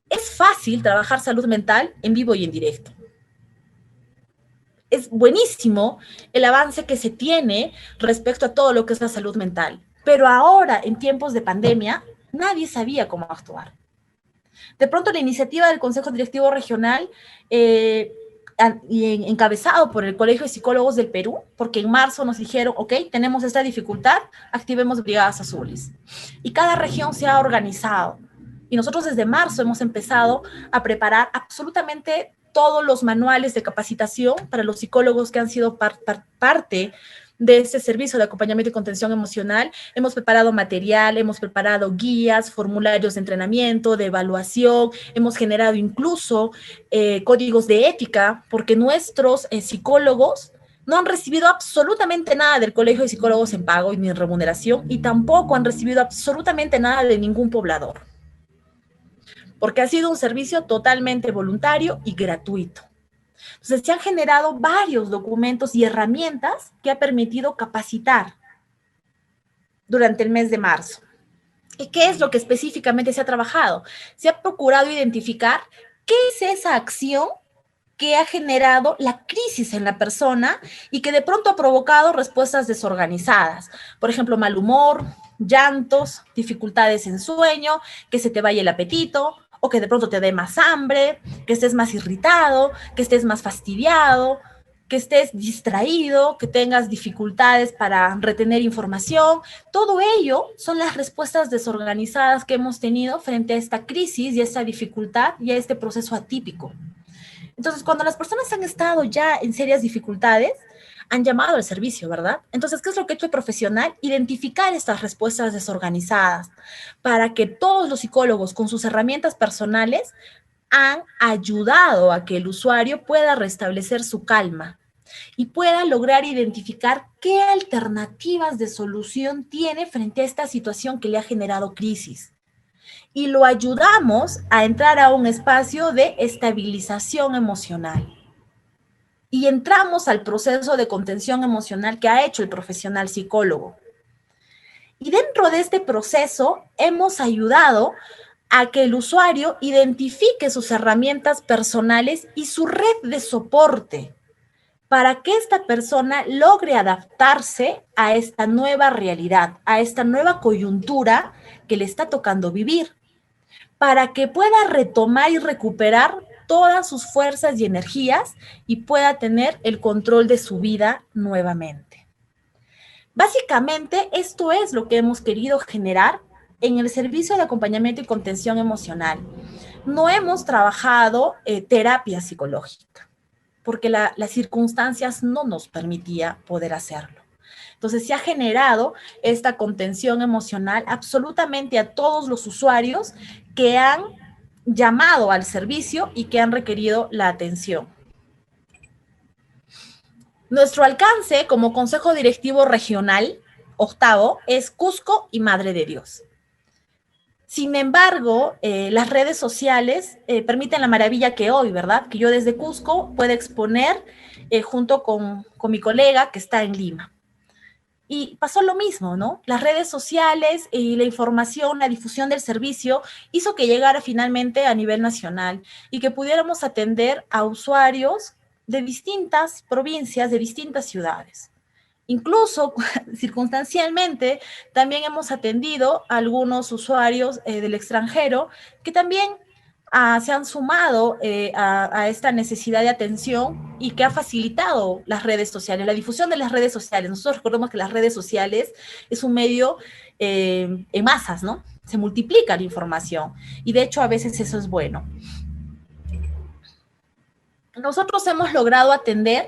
Es fácil trabajar salud mental en vivo y en directo. Es buenísimo el avance que se tiene respecto a todo lo que es la salud mental. Pero ahora, en tiempos de pandemia, nadie sabía cómo actuar. De pronto, la iniciativa del Consejo Directivo Regional, encabezado por el Colegio de Psicólogos del Perú, porque en marzo nos dijeron, ok, tenemos esta dificultad, activemos brigadas azules. Y cada región se ha organizado. Y nosotros desde marzo hemos empezado a preparar absolutamente todos los manuales de capacitación para los psicólogos que han sido parte de este servicio de acompañamiento y contención emocional. Hemos preparado material, hemos preparado guías, formularios de entrenamiento, de evaluación, hemos generado incluso códigos de ética, porque nuestros psicólogos no han recibido absolutamente nada del Colegio de Psicólogos en pago ni en remuneración, y tampoco han recibido absolutamente nada de ningún poblador, porque ha sido un servicio totalmente voluntario y gratuito. Entonces, se han generado varios documentos y herramientas que ha permitido capacitar durante el mes de marzo. ¿Y qué es lo que específicamente se ha trabajado? Se ha procurado identificar qué es esa acción que ha generado la crisis en la persona y que de pronto ha provocado respuestas desorganizadas. Por ejemplo, mal humor, llantos, dificultades en sueño, que se te vaya el apetito, o que de pronto te dé más hambre, que estés más irritado, que estés más fastidiado, que estés distraído, que tengas dificultades para retener información. Todo ello son las respuestas desorganizadas que hemos tenido frente a esta crisis y a esta dificultad y a este proceso atípico. Entonces, cuando las personas han estado ya en serias dificultades, han llamado al servicio, ¿verdad? Entonces, ¿qué es lo que ha hecho el profesional? Identificar estas respuestas desorganizadas para que todos los psicólogos con sus herramientas personales han ayudado a que el usuario pueda restablecer su calma y pueda lograr identificar qué alternativas de solución tiene frente a esta situación que le ha generado crisis. Y lo ayudamos a entrar a un espacio de estabilización emocional. Y entramos al proceso de contención emocional que ha hecho el profesional psicólogo. Y dentro de este proceso hemos ayudado a que el usuario identifique sus herramientas personales y su red de soporte para que esta persona logre adaptarse a esta nueva realidad, a esta nueva coyuntura que le está tocando vivir, para que pueda retomar y recuperar todas sus fuerzas y energías y pueda tener el control de su vida nuevamente. Básicamente, esto es lo que hemos querido generar en el servicio de acompañamiento y contención emocional. No hemos trabajado terapia psicológica, porque las circunstancias no nos permitía poder hacerlo. Entonces, se ha generado esta contención emocional absolutamente a todos los usuarios que han llamado al servicio y que han requerido la atención. Nuestro alcance como Consejo Directivo Regional, octavo, es Cusco y Madre de Dios. Sin embargo, las redes sociales permiten la maravilla que hoy, ¿verdad? Que yo desde Cusco pueda exponer junto con mi colega que está en Lima. Y pasó lo mismo, ¿no? Las redes sociales y la información, la difusión del servicio hizo que llegara finalmente a nivel nacional y que pudiéramos atender a usuarios de distintas provincias, de distintas ciudades. Incluso, circunstancialmente, también hemos atendido a algunos usuarios del extranjero que también se han sumado a esta necesidad de atención y que ha facilitado las redes sociales, la difusión de las redes sociales. Nosotros recordemos que las redes sociales es un medio en masas, ¿no? Se multiplica la información y de hecho a veces eso es bueno. Nosotros hemos logrado atender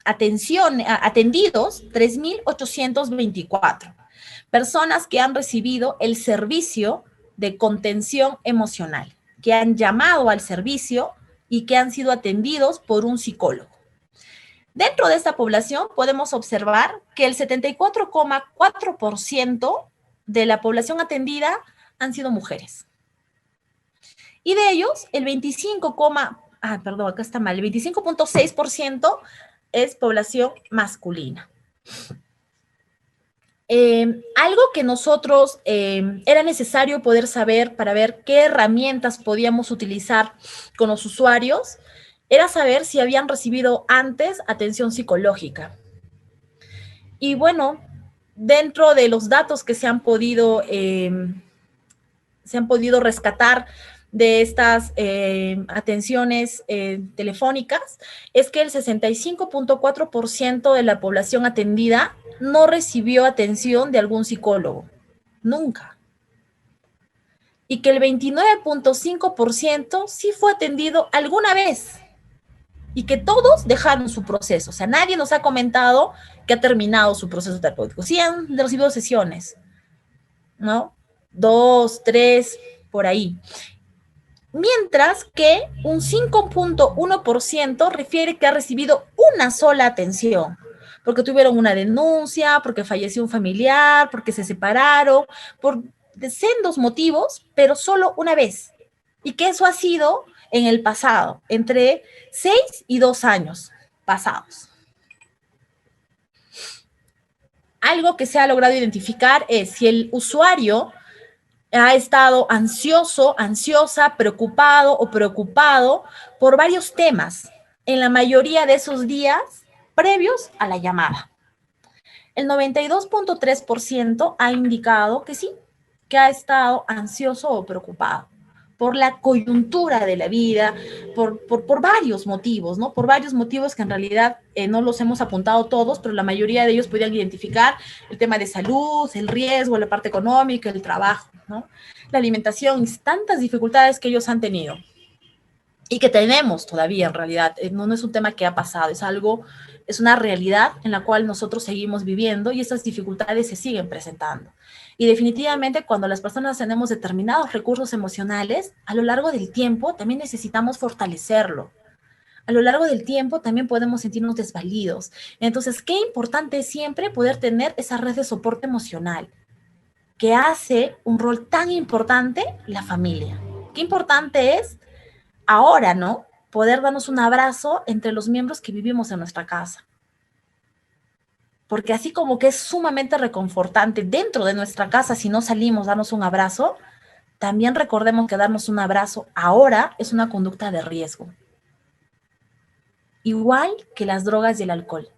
atendidos 3.824 personas que han recibido el servicio de contención emocional, que han llamado al servicio y que han sido atendidos por un psicólogo. Dentro de esta población podemos observar que el 74,4% de la población atendida han sido mujeres. Y de ellos, el 25,6% es población masculina. Algo que nosotros era necesario poder saber para ver qué herramientas podíamos utilizar con los usuarios era saber si habían recibido antes atención psicológica. Y bueno, dentro de los datos que se han podido rescatar de estas atenciones telefónicas, es que el 65,4% de la población atendida no recibió atención de algún psicólogo, nunca. Y que el 29,5% sí fue atendido alguna vez, y que todos dejaron su proceso. O sea, nadie nos ha comentado que ha terminado su proceso terapéutico. Sí han recibido sesiones, ¿no? 2, 3, por ahí. Mientras que un 5,1% refiere que ha recibido una sola atención, porque tuvieron una denuncia, porque falleció un familiar, porque se separaron, por sendos motivos, pero solo una vez. Y que eso ha sido en el pasado, entre 6 y 2 años pasados. Algo que se ha logrado identificar es si el usuario ha estado ansioso, ansiosa, preocupado o preocupado por varios temas en la mayoría de esos días previos a la llamada. El 92,3% ha indicado que sí, que ha estado ansioso o preocupado por la coyuntura de la vida, por varios motivos, ¿no? Por varios motivos que en realidad no los hemos apuntado todos, pero la mayoría de ellos podían identificar el tema de salud, el riesgo, la parte económica, el trabajo, ¿no? La alimentación, tantas dificultades que ellos han tenido y que tenemos todavía en realidad. No es un tema que ha pasado, es una realidad en la cual nosotros seguimos viviendo y estas dificultades se siguen presentando. Y definitivamente cuando las personas tenemos determinados recursos emocionales, a lo largo del tiempo también necesitamos fortalecerlo. A lo largo del tiempo también podemos sentirnos desvalidos. Entonces, qué importante es siempre poder tener esa red de soporte emocional, que hace un rol tan importante la familia. Qué importante es ahora, ¿no? Poder darnos un abrazo entre los miembros que vivimos en nuestra casa. Porque así como que es sumamente reconfortante dentro de nuestra casa, si no salimos, darnos un abrazo, también recordemos que darnos un abrazo ahora es una conducta de riesgo. Igual que las drogas y el alcohol.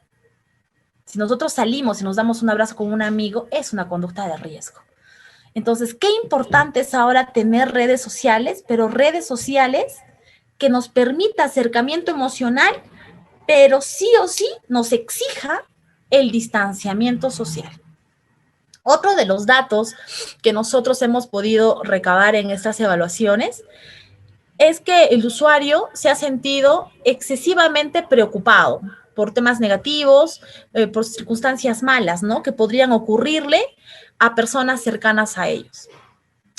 Si nosotros salimos y nos damos un abrazo con un amigo, es una conducta de riesgo. Entonces, qué importante es ahora tener redes sociales, pero redes sociales que nos permita acercamiento emocional, pero sí o sí nos exija el distanciamiento social. Otro de los datos que nosotros hemos podido recabar en estas evaluaciones es que el usuario se ha sentido excesivamente preocupado por temas negativos, por circunstancias malas, ¿no? Que podrían ocurrirle a personas cercanas a ellos.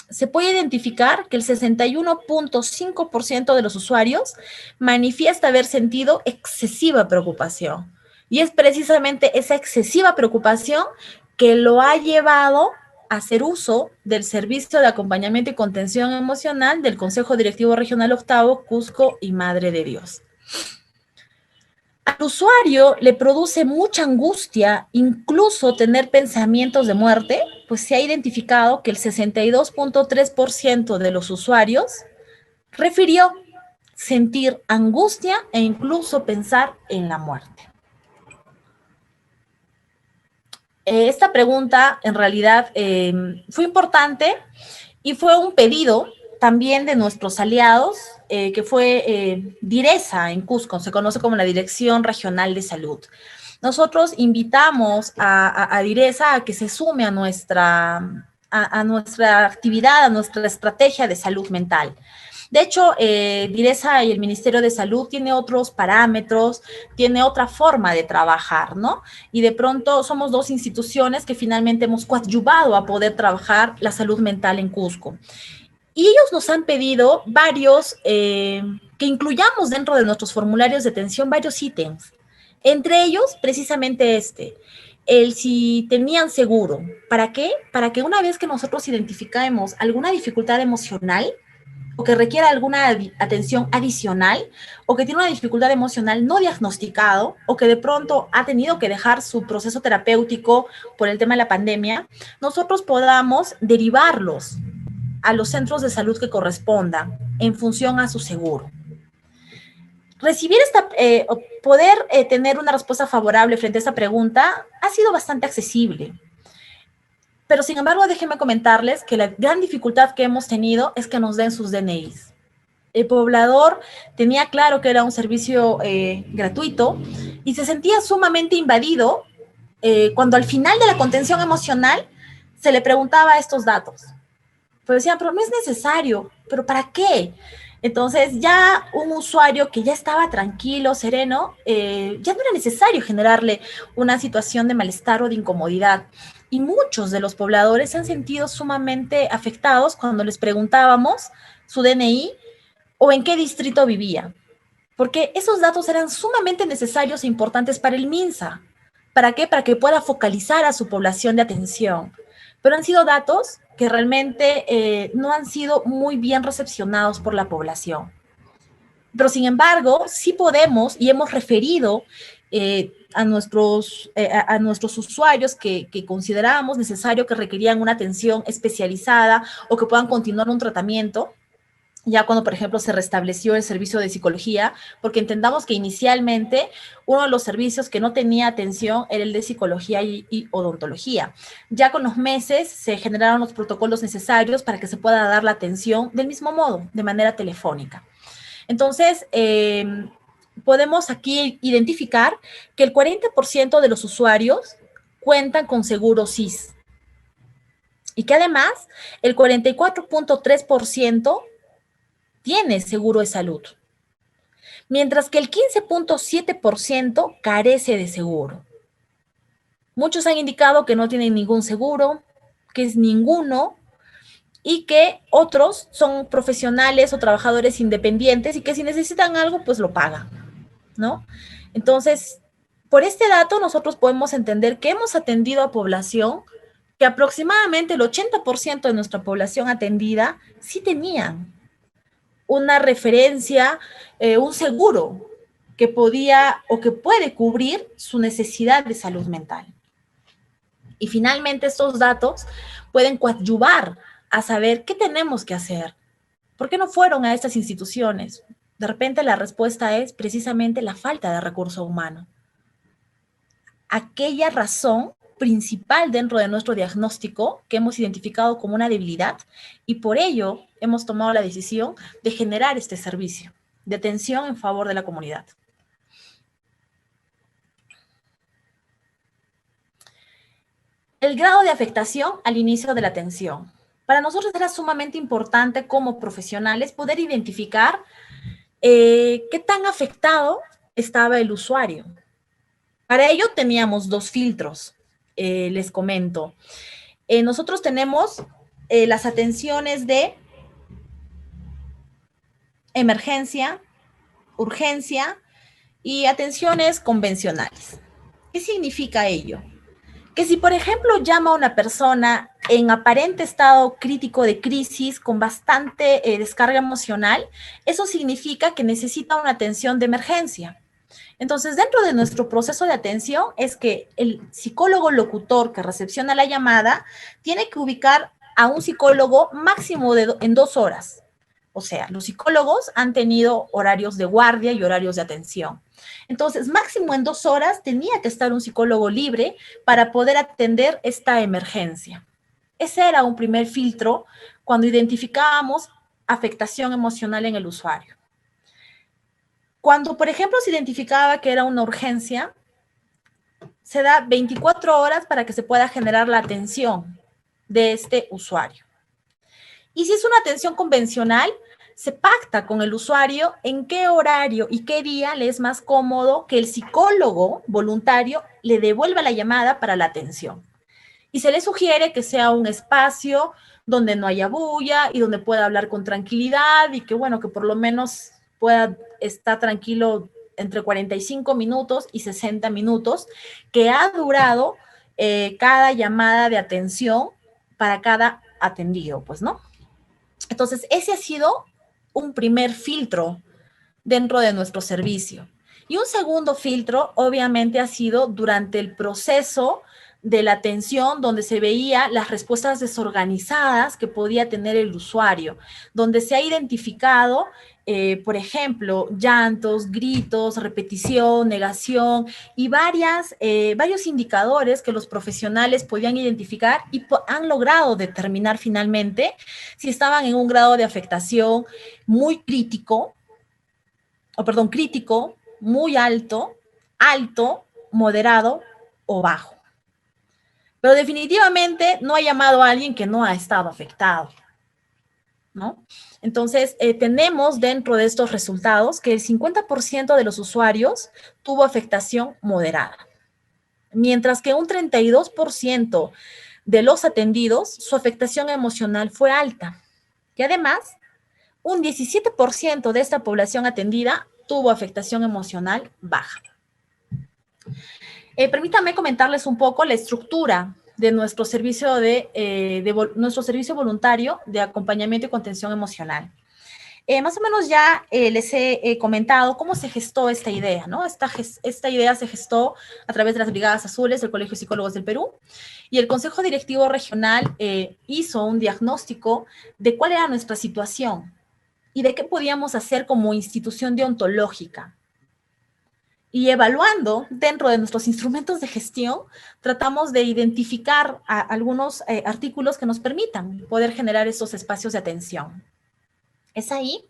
Se puede identificar que el 61,5% de los usuarios manifiesta haber sentido excesiva preocupación. Y es precisamente esa excesiva preocupación que lo ha llevado a hacer uso del servicio de acompañamiento y contención emocional del Consejo Directivo Regional Octavo, Cusco y Madre de Dios. Al usuario le produce mucha angustia, incluso tener pensamientos de muerte, pues se ha identificado que el 62,3% de los usuarios refirió sentir angustia e incluso pensar en la muerte. Esta pregunta en realidad fue importante y fue un pedido también de nuestros aliados, que fue DIRESA en Cusco, se conoce como la Dirección Regional de Salud. Nosotros invitamos a DIRESA a que se sume a nuestra actividad, a nuestra estrategia de salud mental. De hecho, DIRESA y el Ministerio de Salud tiene otros parámetros, tiene otra forma de trabajar, ¿no? Y de pronto somos dos instituciones que finalmente hemos coadyuvado a poder trabajar la salud mental en Cusco. Y ellos nos han pedido varios, que incluyamos dentro de nuestros formularios de atención varios ítems. Entre ellos, precisamente el si tenían seguro. ¿Para qué? Para que una vez que nosotros identifiquemos alguna dificultad emocional o que requiera alguna atención adicional o que tiene una dificultad emocional no diagnosticado o que de pronto ha tenido que dejar su proceso terapéutico por el tema de la pandemia, nosotros podamos derivarlos a los centros de salud que correspondan en función a su seguro. Recibir poder tener una respuesta favorable frente a esta pregunta ha sido bastante accesible. Pero sin embargo, déjenme comentarles que la gran dificultad que hemos tenido es que nos den sus DNIs. El poblador tenía claro que era un servicio gratuito y se sentía sumamente invadido cuando al final de la contención emocional se le preguntaba estos datos. Pero decían, pero no es necesario, ¿pero para qué? Entonces ya un usuario que ya estaba tranquilo, sereno, ya no era necesario generarle una situación de malestar o de incomodidad. Y muchos de los pobladores se han sentido sumamente afectados cuando les preguntábamos su DNI o en qué distrito vivía. Porque esos datos eran sumamente necesarios e importantes para el MINSA. ¿Para qué? Para que pueda focalizar a su población de atención. Pero han sido datos que realmente no han sido muy bien recepcionados por la población. Pero sin embargo, sí podemos y hemos referido a nuestros usuarios que considerábamos necesario que requerían una atención especializada o que puedan continuar un tratamiento, ya cuando, por ejemplo, se restableció el servicio de psicología, porque entendamos que inicialmente uno de los servicios que no tenía atención era el de psicología y odontología. Ya con los meses se generaron los protocolos necesarios para que se pueda dar la atención del mismo modo, de manera telefónica. Entonces, podemos aquí identificar que el 40% de los usuarios cuentan con seguro SIS y que además el 44.3% tiene seguro de salud, mientras que el 15.7% carece de seguro. Muchos han indicado que no tienen ningún seguro, que es ninguno, y que otros son profesionales o trabajadores independientes y que si necesitan algo, pues lo pagan, ¿no? Entonces, por este dato nosotros podemos entender que hemos atendido a población que aproximadamente el 80% de nuestra población atendida sí tenían una referencia, un seguro que podía o que puede cubrir su necesidad de salud mental. Y finalmente estos datos pueden coadyuvar a saber qué tenemos que hacer. ¿Por qué no fueron a estas instituciones? De repente la respuesta es precisamente la falta de recurso humano. Aquella razón principal dentro de nuestro diagnóstico que hemos identificado como una debilidad y por ello hemos tomado la decisión de generar este servicio de atención en favor de la comunidad. El grado de afectación al inicio de la atención. Para nosotros era sumamente importante como profesionales poder identificar qué tan afectado estaba el usuario. Para ello teníamos dos filtros, les comento. Nosotros tenemos las atenciones de emergencia, urgencia y atenciones convencionales. ¿Qué significa ello? Que si, por ejemplo, llama a una persona en aparente estado crítico de crisis, con bastante descarga emocional, eso significa que necesita una atención de emergencia. Entonces, dentro de nuestro proceso de atención es que el psicólogo locutor que recepciona la llamada tiene que ubicar a un psicólogo máximo en 2 horas. O sea, los psicólogos han tenido horarios de guardia y horarios de atención. Entonces, máximo en 2 horas tenía que estar un psicólogo libre para poder atender esta emergencia. Ese era un primer filtro cuando identificábamos afectación emocional en el usuario. Cuando, por ejemplo, se identificaba que era una urgencia, se da 24 horas para que se pueda generar la atención de este usuario. Y si es una atención convencional, se pacta con el usuario en qué horario y qué día le es más cómodo que el psicólogo voluntario le devuelva la llamada para la atención. Y se le sugiere que sea un espacio donde no haya bulla y donde pueda hablar con tranquilidad y que, bueno, que por lo menos pueda estar tranquilo entre 45 minutos y 60 minutos, que ha durado cada llamada de atención para cada atendido, pues, ¿no? Entonces, ese ha sido un primer filtro dentro de nuestro servicio. Y un segundo filtro, obviamente, ha sido durante el proceso de la atención, donde se veía las respuestas desorganizadas que podía tener el usuario, donde se ha identificado, por ejemplo, llantos, gritos, repetición, negación y varios indicadores que los profesionales podían identificar y han logrado determinar finalmente si estaban en un grado de afectación muy crítico, crítico, muy alto, alto, moderado o bajo. Pero definitivamente no ha llamado a alguien que no ha estado afectado, ¿no? Entonces, tenemos dentro de estos resultados que el 50% de los usuarios tuvo afectación moderada, mientras que un 32% de los atendidos, su afectación emocional fue alta. Y además, un 17% de esta población atendida tuvo afectación emocional baja. Permítanme comentarles un poco la estructura de nuestro servicio nuestro servicio voluntario de acompañamiento y contención emocional. Más o menos ya les he comentado cómo se gestó esta idea, ¿no? Esta idea se gestó a través de las Brigadas Azules del Colegio de Psicólogos del Perú, y el Consejo Directivo Regional hizo un diagnóstico de cuál era nuestra situación y de qué podíamos hacer como institución deontológica. Y evaluando dentro de nuestros instrumentos de gestión, tratamos de identificar algunos artículos que nos permitan poder generar esos espacios de atención. Es ahí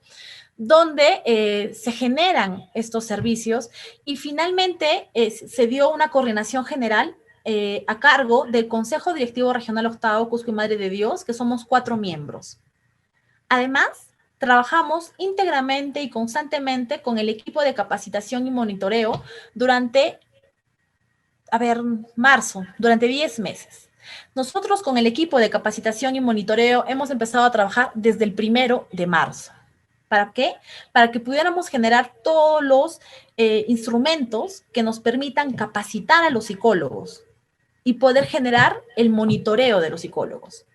donde se generan estos servicios y finalmente se dio una coordinación general a cargo del Consejo Directivo Regional Octavo Cusco y Madre de Dios, que somos 4 miembros. Además, trabajamos íntegramente y constantemente con el equipo de capacitación y monitoreo durante, durante 10 meses. Nosotros con el equipo de capacitación y monitoreo hemos empezado a trabajar desde el 1 de marzo. ¿Para qué? Para que pudiéramos generar todos los instrumentos que nos permitan capacitar a los psicólogos y poder generar el monitoreo de los psicólogos.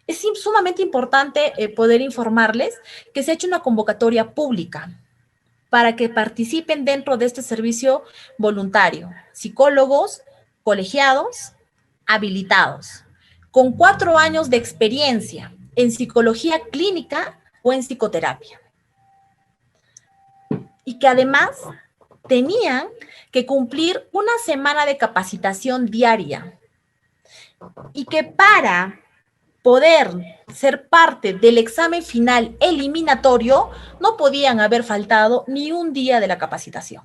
Es sumamente importante poder informarles que se ha hecho una convocatoria pública para que participen dentro de este servicio voluntario, psicólogos, colegiados, habilitados, con 4 años de experiencia en psicología clínica o en psicoterapia. Y que además tenían que cumplir una semana de capacitación diaria. Y que para poder ser parte del examen final eliminatorio, no podían haber faltado ni un día de la capacitación.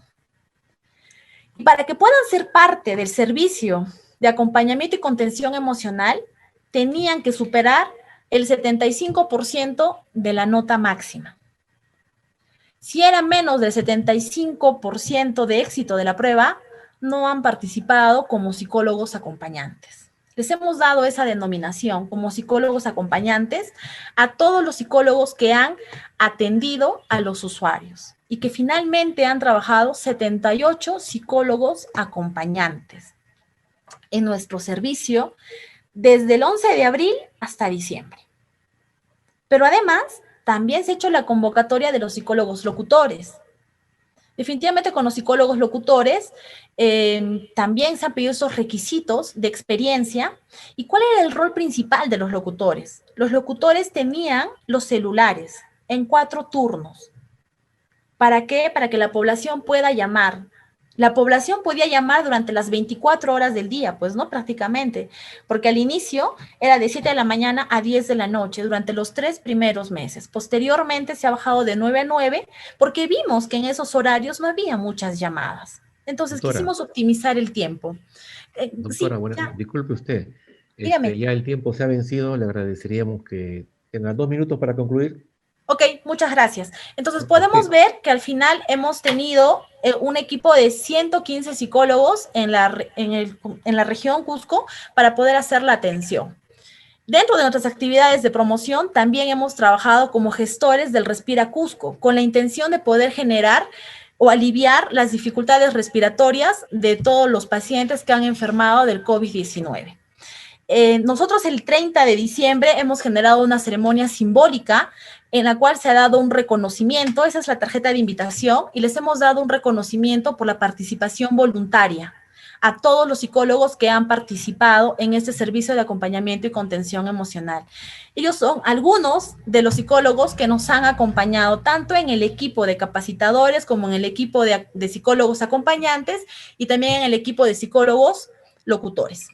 Y para que puedan ser parte del servicio de acompañamiento y contención emocional, tenían que superar el 75% de la nota máxima. Si era menos del 75% de éxito de la prueba, no han participado como psicólogos acompañantes. Les hemos dado esa denominación como psicólogos acompañantes a todos los psicólogos que han atendido a los usuarios y que finalmente han trabajado 78 psicólogos acompañantes en nuestro servicio desde el 11 de abril hasta diciembre. Pero además, también se ha hecho la convocatoria de los psicólogos locutores. Definitivamente con los psicólogos locutores también se han pedido esos requisitos de experiencia. ¿Y cuál era el rol principal de los locutores? Los locutores tenían los celulares en 4 turnos. ¿Para qué? Para que la población pueda llamar. La población podía llamar durante las 24 horas del día, pues no prácticamente, porque al inicio era de 7 de la mañana a 10 de la noche durante los 3 primeros meses. Posteriormente se ha bajado de 9 a 9 porque vimos que en esos horarios no había muchas llamadas. Entonces quisimos optimizar el tiempo. Doctora, bueno, disculpe usted. Dígame. Ya el tiempo se ha vencido, le agradeceríamos que tenga 2 minutos para concluir. Ok, muchas gracias. Entonces podemos ver que al final hemos tenido un equipo de 115 psicólogos en la región Cusco para poder hacer la atención. Dentro de nuestras actividades de promoción también hemos trabajado como gestores del Respira Cusco con la intención de poder generar o aliviar las dificultades respiratorias de todos los pacientes que han enfermado del COVID-19. Nosotros el 30 de diciembre hemos generado una ceremonia simbólica en la cual se ha dado un reconocimiento, esa es la tarjeta de invitación, y les hemos dado un reconocimiento por la participación voluntaria a todos los psicólogos que han participado en este servicio de acompañamiento y contención emocional. Ellos son algunos de los psicólogos que nos han acompañado tanto en el equipo de capacitadores como en el equipo de psicólogos acompañantes y también en el equipo de psicólogos locutores.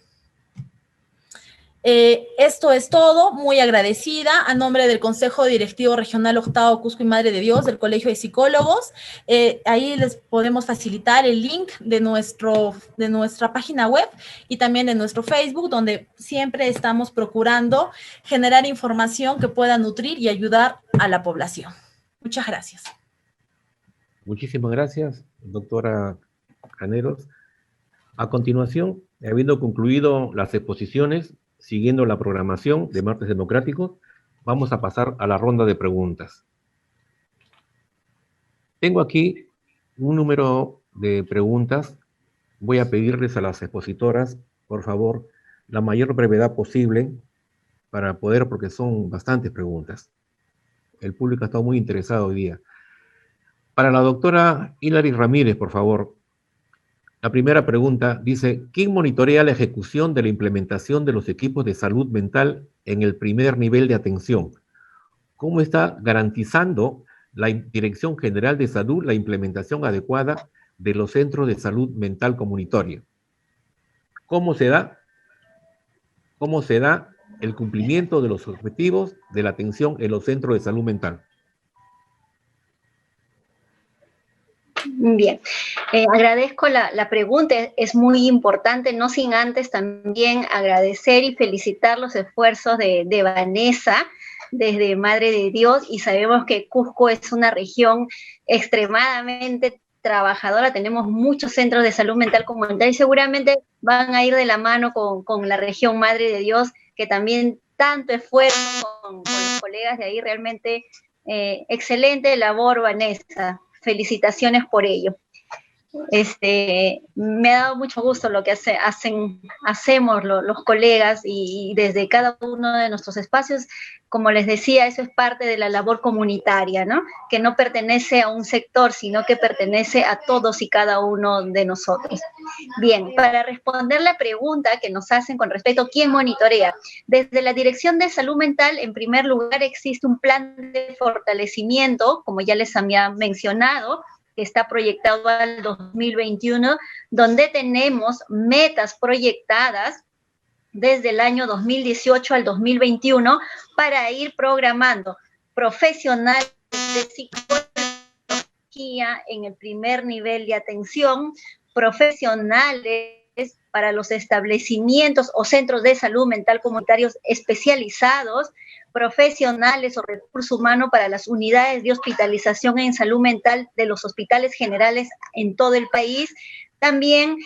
Esto es todo, muy agradecida a nombre del Consejo Directivo Regional Octavo Cusco y Madre de Dios del Colegio de Psicólogos. Ahí les podemos facilitar el link de nuestra página web y también de nuestro Facebook, donde siempre estamos procurando generar información que pueda nutrir y ayudar a la población. Muchas gracias. Muchísimas gracias, doctora Caneros. A continuación, habiendo concluido las exposiciones, siguiendo la programación de Martes Democráticos, vamos a pasar a la ronda de preguntas. Tengo aquí un número de preguntas. Voy a pedirles a las expositoras, por favor, la mayor brevedad posible para poder, porque son bastantes preguntas. El público ha estado muy interesado hoy día. Para la doctora Hilary Ramírez, por favor. La primera pregunta dice, ¿quién monitorea la ejecución de la implementación de los equipos de salud mental en el primer nivel de atención? ¿Cómo está garantizando la Dirección General de Salud la implementación adecuada de los centros de salud mental comunitaria? ¿Cómo se da el cumplimiento de los objetivos de la atención en los centros de salud mental? Bien, agradezco la pregunta, es muy importante, no sin antes también agradecer y felicitar los esfuerzos de Vanessa desde Madre de Dios, y sabemos que Cusco es una región extremadamente trabajadora, tenemos muchos centros de salud mental comunitaria y seguramente van a ir de la mano con la región Madre de Dios, que también tanto esfuerzo con los colegas de ahí, realmente excelente labor, Vanessa. Felicitaciones por ello. Me ha dado mucho gusto lo que hacemos los colegas y desde cada uno de nuestros espacios, como les decía, eso es parte de la labor comunitaria, ¿no? Que no pertenece a un sector, sino que pertenece a todos y cada uno de nosotros. Bien, para responder la pregunta que nos hacen con respecto a quién monitorea, desde la Dirección de Salud Mental, en primer lugar, existe un plan de fortalecimiento, como ya les había mencionado, que está proyectado al 2021, donde tenemos metas proyectadas desde el año 2018 al 2021 para ir programando profesionales de psicología en el primer nivel de atención, profesionales para los establecimientos o centros de salud mental comunitarios especializados, profesionales o recursos humanos para las unidades de hospitalización en salud mental de los hospitales generales en todo el país, también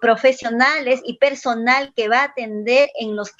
profesionales y personal que va a atender en los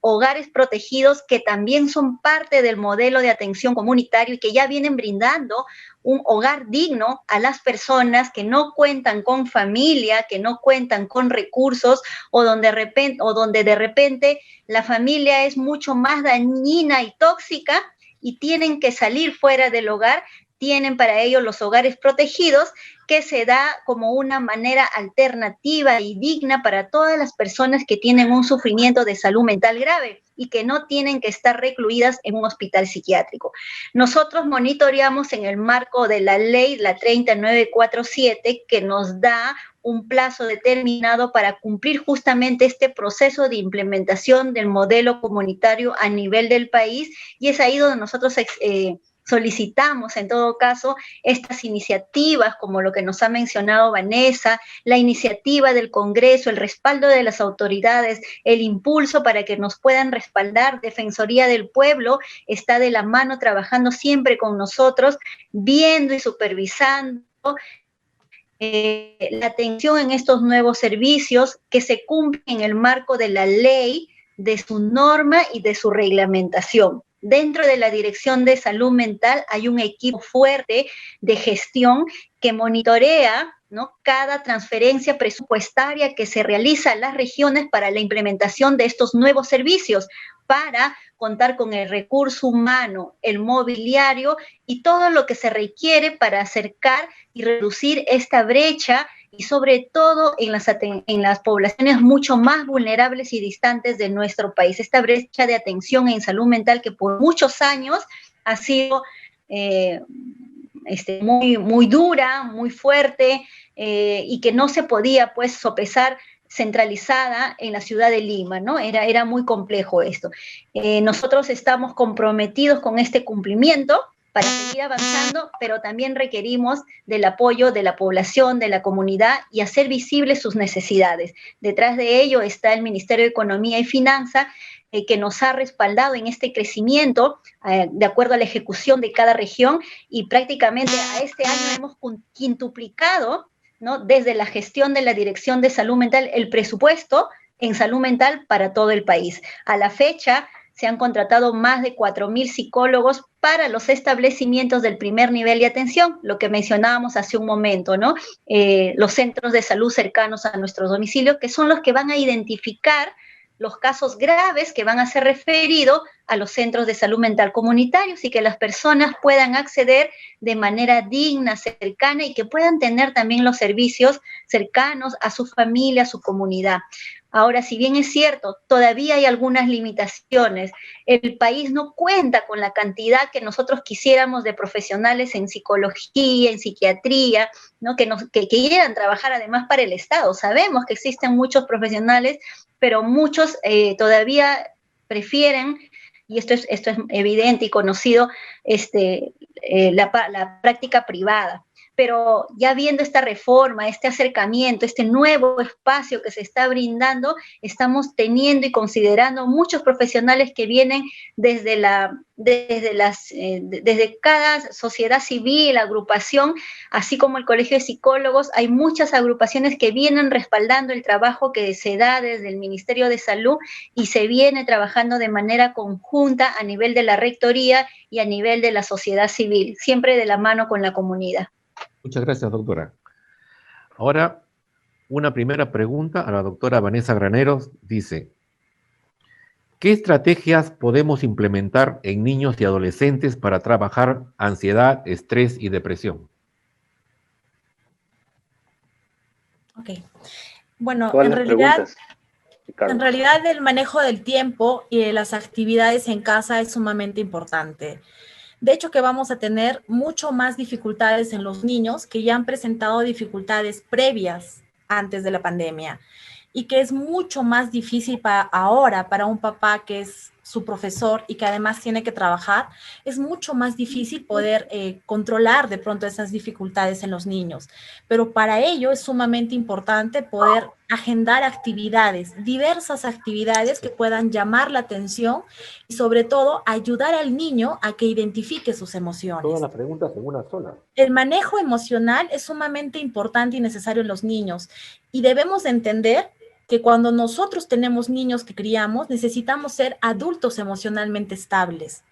hogares protegidos, que también son parte del modelo de atención comunitario y que ya vienen brindando un hogar digno a las personas que no cuentan con familia, que no cuentan con recursos, o donde de repente la familia es mucho más dañina y tóxica y tienen que salir fuera del hogar. Tienen para ello los hogares protegidos, que se da como una manera alternativa y digna para todas las personas que tienen un sufrimiento de salud mental grave y que no tienen que estar recluidas en un hospital psiquiátrico. Nosotros monitoreamos en el marco de la ley, la 3947, que nos da un plazo determinado para cumplir justamente este proceso de implementación del modelo comunitario a nivel del país, y es ahí donde nosotros solicitamos, en todo caso, estas iniciativas, como lo que nos ha mencionado Vanessa, la iniciativa del Congreso, el respaldo de las autoridades, el impulso para que nos puedan respaldar. Defensoría del Pueblo está de la mano trabajando siempre con nosotros, viendo y supervisando la atención en estos nuevos servicios que se cumplen en el marco de la ley, de su norma y de su reglamentación. dentro de la Dirección de Salud Mental hay un equipo fuerte de gestión que monitorea, ¿no?, cada transferencia presupuestaria que se realiza a las regiones para la implementación de estos nuevos servicios, para contar con el recurso humano, el mobiliario y todo lo que se requiere para acercar y reducir esta brecha, y sobre todo en las poblaciones mucho más vulnerables y distantes de nuestro país. Esta brecha de atención en salud mental que por muchos años ha sido muy dura, muy fuerte, y que no se podía pues sopesar centralizada en la ciudad de Lima, ¿no? Era muy complejo esto. Nosotros estamos comprometidos con este cumplimiento para seguir avanzando, pero también requerimos del apoyo de la población, de la comunidad, y hacer visibles sus necesidades. Detrás de ello está el Ministerio de Economía y Finanzas, que nos ha respaldado en este crecimiento de acuerdo a la ejecución de cada región, y prácticamente a este año hemos quintuplicado, ¿no?, desde la gestión de la Dirección de Salud Mental, el presupuesto en salud mental para todo el país. A la fecha se han contratado más de 4.000 psicólogos para los establecimientos del primer nivel de atención, lo que mencionábamos hace un momento, ¿no? Los centros de salud cercanos a nuestros domicilios, que son los que van a identificar los casos graves que van a ser referidos a los centros de salud mental comunitarios, y que las personas puedan acceder de manera digna, cercana, y que puedan tener también los servicios cercanos a su familia, a su comunidad. Ahora, si bien es cierto, todavía hay algunas limitaciones. El país no cuenta con la cantidad que nosotros quisiéramos de profesionales en psicología, en psiquiatría, ¿no?, que quieran trabajar además para el Estado. Sabemos que existen muchos profesionales, pero muchos todavía prefieren, y esto es evidente y conocido, la práctica privada. Pero ya viendo esta reforma, este acercamiento, este nuevo espacio que se está brindando, estamos teniendo y considerando muchos profesionales que vienen desde cada sociedad civil, agrupación, así como el Colegio de Psicólogos. Hay muchas agrupaciones que vienen respaldando el trabajo que se da desde el Ministerio de Salud, y se viene trabajando de manera conjunta a nivel de la Rectoría y a nivel de la sociedad civil, siempre de la mano con la comunidad. Muchas gracias, doctora. Ahora, una primera pregunta a la doctora Vanessa Graneros. Dice, ¿qué estrategias podemos implementar en niños y adolescentes para trabajar ansiedad, estrés y depresión? Ok. Bueno, Todas en las realidad... preguntas, Ricardo. En realidad, el manejo del tiempo y de las actividades en casa es sumamente importante. De hecho, que vamos a tener mucho más dificultades en los niños que ya han presentado dificultades previas antes de la pandemia, y que es mucho más difícil para un papá que es su profesor y que además tiene que trabajar. Es mucho más difícil poder controlar de pronto esas dificultades en los niños, pero para ello es sumamente importante poder agendar actividades, diversas actividades que puedan llamar la atención y sobre todo ayudar al niño a que identifique sus emociones. Todas las preguntas en una sola. El manejo emocional es sumamente importante y necesario en los niños, y debemos entender que cuando nosotros tenemos niños que criamos, necesitamos ser adultos emocionalmente estables.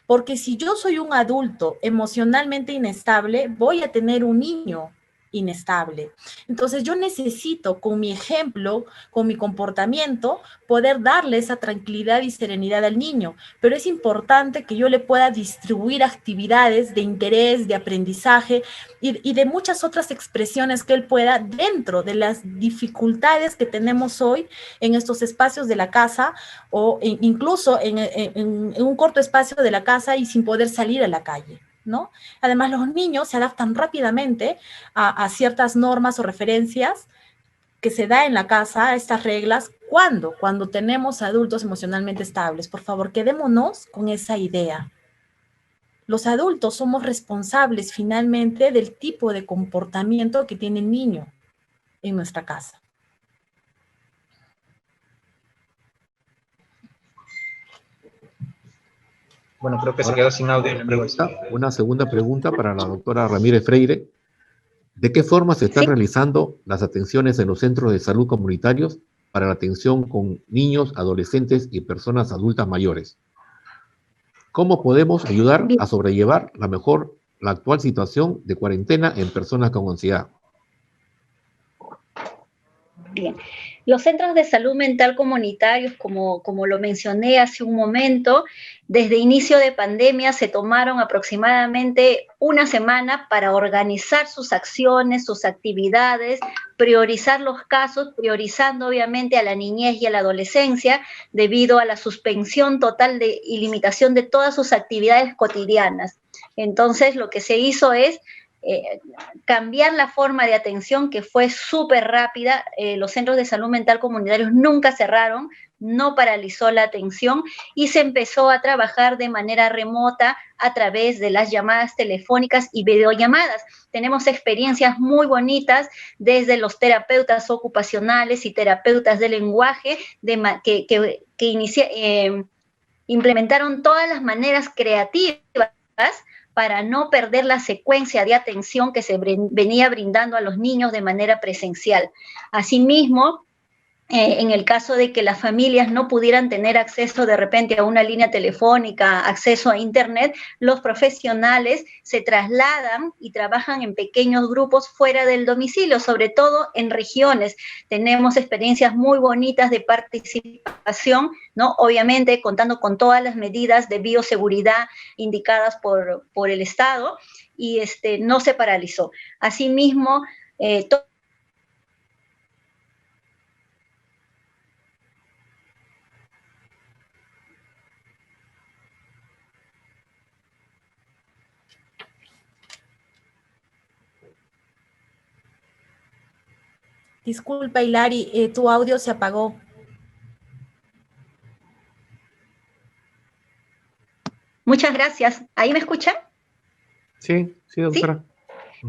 Porque si yo soy un adulto emocionalmente inestable, voy a tener un niño inestable. Entonces yo necesito, con mi ejemplo, con mi comportamiento, poder darle esa tranquilidad y serenidad al niño, pero es importante que yo le pueda distribuir actividades de interés, de aprendizaje y de muchas otras expresiones que él pueda dentro de las dificultades que tenemos hoy en estos espacios de la casa, o incluso en un corto espacio de la casa y sin poder salir a la calle, ¿no? Además, los niños se adaptan rápidamente a ciertas normas o referencias que se da en la casa, a estas reglas, cuando tenemos adultos emocionalmente estables. Por favor, quedémonos con esa idea. Los adultos somos responsables finalmente del tipo de comportamiento que tiene el niño en nuestra casa. Bueno, creo que se quedó sin audio. Una segunda pregunta para la doctora Ramírez Freire. ¿De qué forma se están realizando las atenciones en los centros de salud comunitarios para la atención con niños, adolescentes y personas adultas mayores? ¿Cómo podemos ayudar a sobrellevar la actual situación de cuarentena en personas con ansiedad? Bien, los centros de salud mental comunitarios, como lo mencioné hace un momento, desde inicio de pandemia se tomaron aproximadamente una semana para organizar sus acciones, sus actividades, priorizar los casos, priorizando obviamente a la niñez y a la adolescencia, debido a la suspensión total y limitación de todas sus actividades cotidianas. Entonces, lo que se hizo es cambiar la forma de atención, que fue súper rápida. Los centros de salud mental comunitarios nunca cerraron, no paralizó la atención y se empezó a trabajar de manera remota a través de las llamadas telefónicas y videollamadas. Tenemos experiencias muy bonitas desde los terapeutas ocupacionales y terapeutas de lenguaje que implementaron todas las maneras creativas para no perder la secuencia de atención que se venía brindando a los niños de manera presencial. Asimismo, en el caso de que las familias no pudieran tener acceso de repente a una línea telefónica, acceso a internet, los profesionales se trasladan y trabajan en pequeños grupos fuera del domicilio, sobre todo en regiones. Tenemos experiencias muy bonitas de participación, ¿no? Obviamente contando con todas las medidas de bioseguridad indicadas por el Estado, y no se paralizó. Asimismo, Disculpa, Hilary, tu audio se apagó. Muchas gracias. ¿Ahí me escuchan? Sí, doctora. ¿Sí?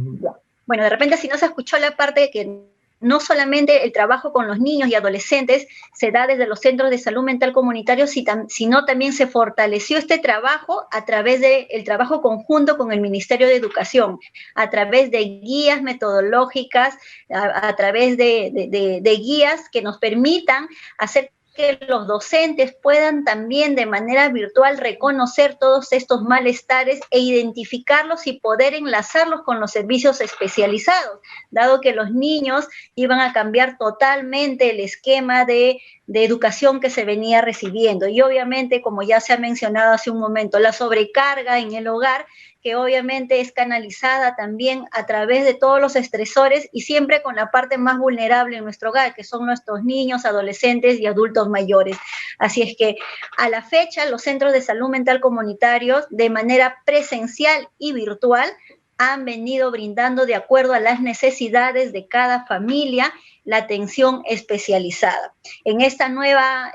Bueno, de repente si no se escuchó la parte de que no solamente el trabajo con los niños y adolescentes se da desde los centros de salud mental comunitarios, sino también se fortaleció este trabajo a través del trabajo conjunto con el Ministerio de Educación, a través de guías metodológicas, a través de guías que nos permitan hacer que los docentes puedan también de manera virtual reconocer todos estos malestares e identificarlos y poder enlazarlos con los servicios especializados, dado que los niños iban a cambiar totalmente el esquema de educación que se venía recibiendo. Y obviamente, como ya se ha mencionado hace un momento, la sobrecarga en el hogar, que obviamente es canalizada también a través de todos los estresores y siempre con la parte más vulnerable en nuestro hogar, que son nuestros niños, adolescentes y adultos mayores. Así es que a la fecha los centros de salud mental comunitarios, de manera presencial y virtual, han venido brindando, de acuerdo a las necesidades de cada familia, la atención especializada. En esta nueva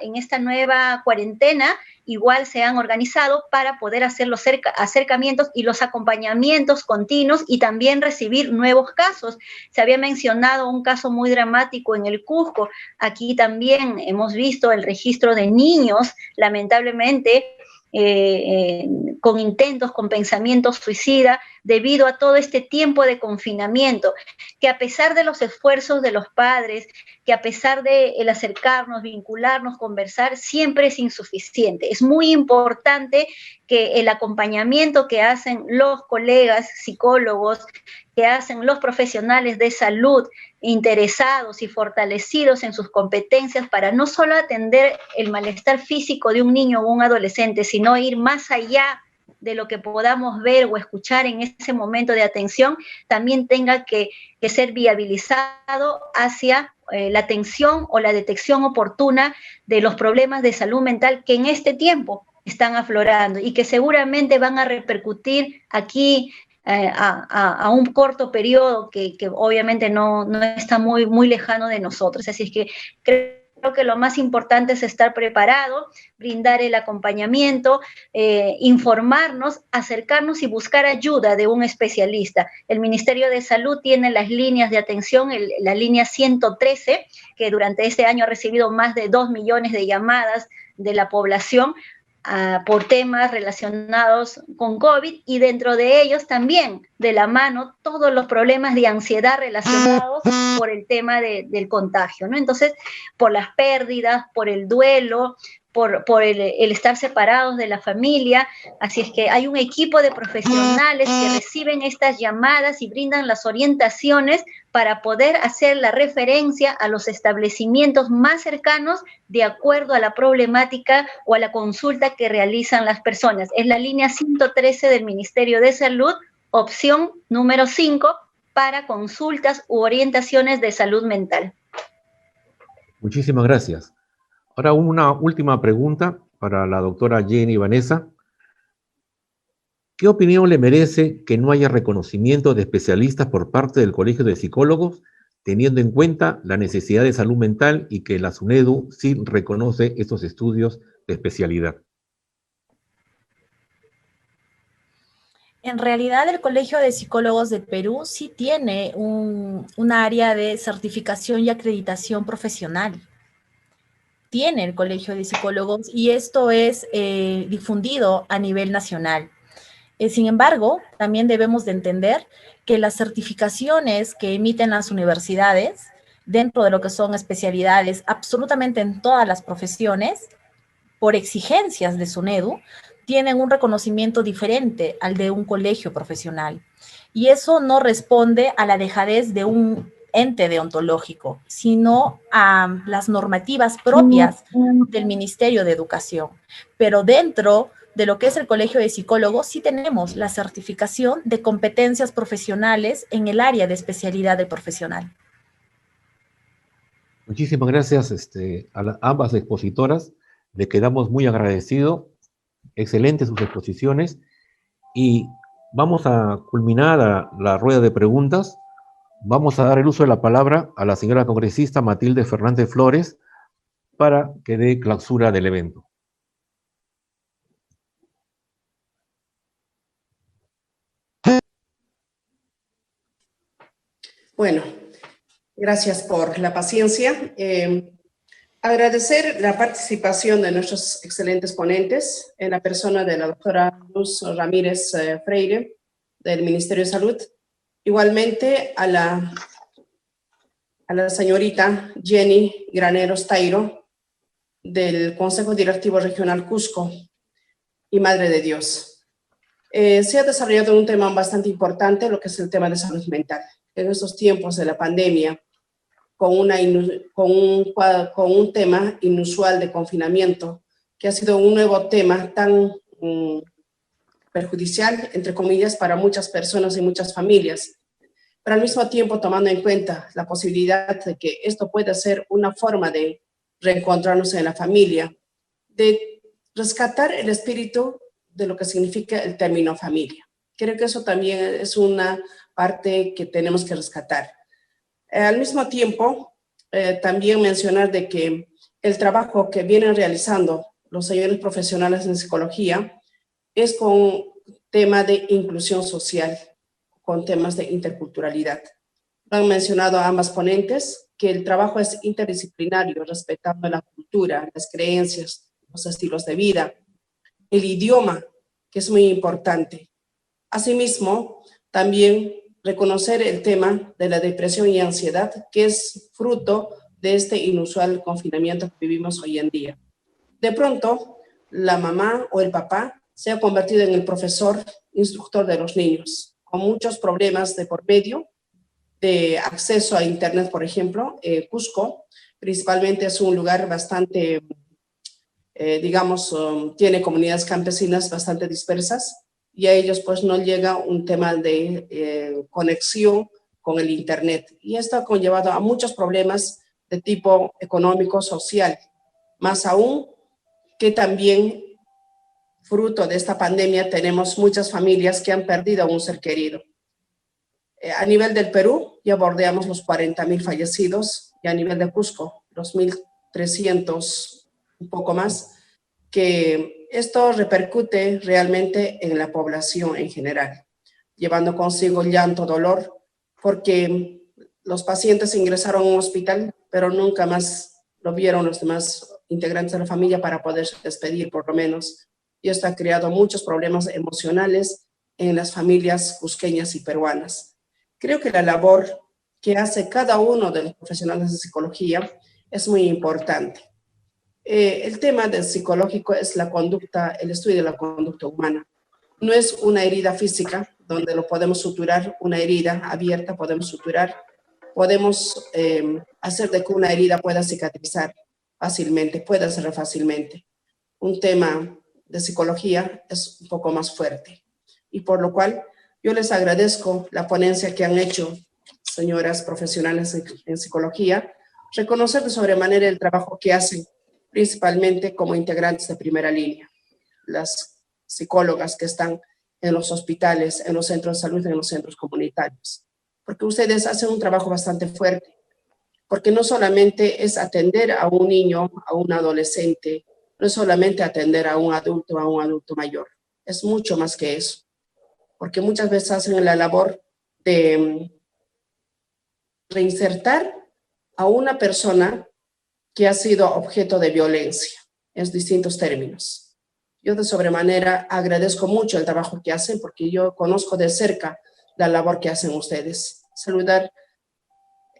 cuarentena, igual se han organizado para poder hacer los acercamientos y los acompañamientos continuos y también recibir nuevos casos. Se había mencionado un caso muy dramático en el Cusco. Aquí también hemos visto el registro de niños, lamentablemente, con intentos, con pensamientos suicidas, debido a todo este tiempo de confinamiento, que a pesar de los esfuerzos de los padres, que a pesar de el acercarnos, vincularnos, conversar, siempre es insuficiente. Es muy importante que el acompañamiento que hacen los colegas psicólogos, que hacen los profesionales de salud interesados y fortalecidos en sus competencias para no solo atender el malestar físico de un niño o un adolescente, sino ir más allá de lo que podamos ver o escuchar en ese momento de atención, también tenga que ser viabilizado hacia la atención o la detección oportuna de los problemas de salud mental que en este tiempo están aflorando y que seguramente van a repercutir aquí a un corto periodo que obviamente no está muy lejano de nosotros. Así es que creo que lo más importante es estar preparado, brindar el acompañamiento, informarnos, acercarnos y buscar ayuda de un especialista. El Ministerio de Salud tiene las líneas de atención, la línea 113, que durante este año ha recibido más de 2 millones de llamadas de la población por temas relacionados con COVID, y dentro de ellos también de la mano todos los problemas de ansiedad relacionados por el tema del contagio, ¿no? Entonces, por las pérdidas, por el duelo, por el estar separados de la familia. Así es que hay un equipo de profesionales que reciben estas llamadas y brindan las orientaciones para poder hacer la referencia a los establecimientos más cercanos de acuerdo a la problemática o a la consulta que realizan las personas. Es la línea 113 del Ministerio de Salud, opción número 5, para consultas u orientaciones de salud mental. Muchísimas gracias. Ahora una última pregunta para la doctora Jenny Vanessa. ¿Qué opinión le merece que no haya reconocimiento de especialistas por parte del Colegio de Psicólogos, teniendo en cuenta la necesidad de salud mental y que la SUNEDU sí reconoce estos estudios de especialidad? En realidad, el Colegio de Psicólogos del Perú sí tiene un área de certificación y acreditación profesional. Tiene el Colegio de Psicólogos y esto es difundido a nivel nacional. Sin embargo, también debemos de entender que las certificaciones que emiten las universidades, dentro de lo que son especialidades, absolutamente en todas las profesiones, por exigencias de SUNEDU, tienen un reconocimiento diferente al de un colegio profesional. Y eso no responde a la dejadez de un ente deontológico, sino a las normativas propias del Ministerio de Educación. Pero dentro de lo que es el Colegio de Psicólogos, sí tenemos la certificación de competencias profesionales en el área de especialidad del profesional. Muchísimas gracias a ambas expositoras. Le quedamos muy agradecidos. Excelentes sus exposiciones. Y vamos a culminar la rueda de preguntas. Vamos a dar el uso de la palabra a la señora congresista Matilde Fernández Flores para que dé clausura del evento. Bueno, gracias por la paciencia. Agradecer la participación de nuestros excelentes ponentes, en la persona de la doctora Luz Ramírez Freire, del Ministerio de Salud. Igualmente a la señorita Jenny Graneros Tairo, del Consejo Directivo Regional Cusco y Madre de Dios. Se ha desarrollado un tema bastante importante, lo que es el tema de salud mental. En estos tiempos de la pandemia, con un tema inusual de confinamiento, que ha sido un nuevo tema tan perjudicial, entre comillas, para muchas personas y muchas familias, pero al mismo tiempo tomando en cuenta la posibilidad de que esto pueda ser una forma de reencontrarnos en la familia, de rescatar el espíritu de lo que significa el término familia. Creo que eso también es una parte que tenemos que rescatar. Al mismo tiempo, también mencionar de que el trabajo que vienen realizando los señores profesionales en psicología es con tema de inclusión social, con temas de interculturalidad. Lo han mencionado ambas ponentes, que el trabajo es interdisciplinario, respetando la cultura, las creencias, los estilos de vida, el idioma, que es muy importante. Asimismo, también reconocer el tema de la depresión y ansiedad, que es fruto de este inusual confinamiento que vivimos hoy en día. De pronto, la mamá o el papá se ha convertido en el profesor, instructor de los niños, con muchos problemas de por medio, de acceso a internet, por ejemplo. Cusco, principalmente, es un lugar bastante, tiene comunidades campesinas bastante dispersas, y a ellos pues no llega un tema de conexión con el internet. Y esto ha conllevado a muchos problemas de tipo económico, social, más aún que también fruto de esta pandemia tenemos muchas familias que han perdido a un ser querido. A nivel del Perú ya bordeamos los 40,000 fallecidos, y a nivel de Cusco los 1,300, un poco más, que esto repercute realmente en la población en general, llevando consigo llanto, dolor, porque los pacientes ingresaron a un hospital, pero nunca más lo vieron los demás integrantes de la familia para poderse despedir, por lo menos. Y esto ha creado muchos problemas emocionales en las familias cusqueñas y peruanas. Creo que la labor que hace cada uno de los profesionales de psicología es muy importante. El tema del psicológico es la conducta, el estudio de la conducta humana. No es una herida física donde lo podemos suturar, una herida abierta podemos suturar, podemos hacer de que una herida pueda cicatrizar fácilmente, pueda cerrar fácilmente. Un tema de psicología es un poco más fuerte. Y por lo cual yo les agradezco la ponencia que han hecho, señoras profesionales en psicología, reconocer de sobremanera el trabajo que hacen, principalmente como integrantes de primera línea, las psicólogas que están en los hospitales, en los centros de salud, en los centros comunitarios, porque ustedes hacen un trabajo bastante fuerte, porque no solamente es atender a un niño, a un adolescente, no es solamente atender a un adulto mayor, es mucho más que eso, porque muchas veces hacen la labor de reinsertar a una persona que ha sido objeto de violencia, en distintos términos. Yo de sobremanera agradezco mucho el trabajo que hacen porque yo conozco de cerca la labor que hacen ustedes. Saludar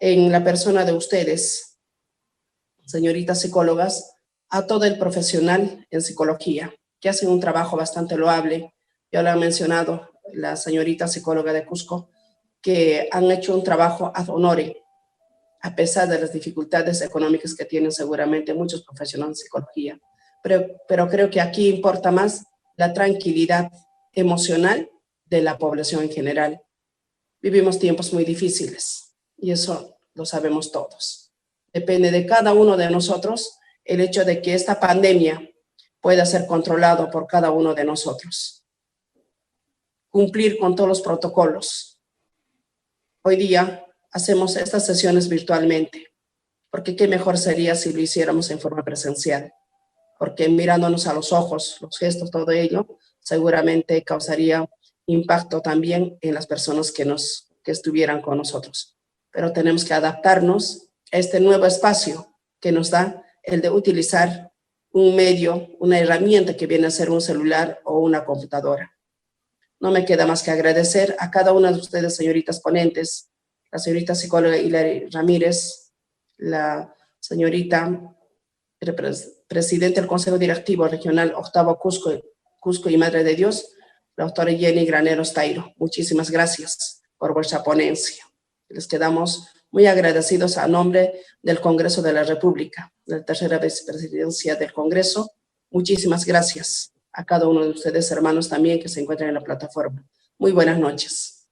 en la persona de ustedes, señoritas psicólogas, a todo el profesional en psicología, que hacen un trabajo bastante loable. Ya lo ha mencionado la señorita psicóloga de Cusco, que han hecho un trabajo ad honorem, a pesar de las dificultades económicas que tienen seguramente muchos profesionales de psicología. Pero creo que aquí importa más la tranquilidad emocional de la población en general. Vivimos tiempos muy difíciles y eso lo sabemos todos. Depende de cada uno de nosotros el hecho de que esta pandemia pueda ser controlado por cada uno de nosotros. Cumplir con todos los protocolos. Hoy día hacemos estas sesiones virtualmente, porque qué mejor sería si lo hiciéramos en forma presencial, porque mirándonos a los ojos, los gestos, todo ello, seguramente causaría impacto también en las personas que estuvieran con nosotros. Pero tenemos que adaptarnos a este nuevo espacio que nos da el de utilizar un medio, una herramienta que viene a ser un celular o una computadora. No me queda más que agradecer a cada una de ustedes, señoritas ponentes, la señorita psicóloga Hilary Ramírez, la señorita presidente del Consejo Directivo Regional Octavo Cusco y Madre de Dios, la doctora Jenny Graneros Tairo. Muchísimas gracias por vuestra ponencia. Les quedamos muy agradecidos a nombre del Congreso de la República, de la tercera vicepresidencia del Congreso. Muchísimas gracias a cada uno de ustedes, hermanos, también que se encuentran en la plataforma. Muy buenas noches.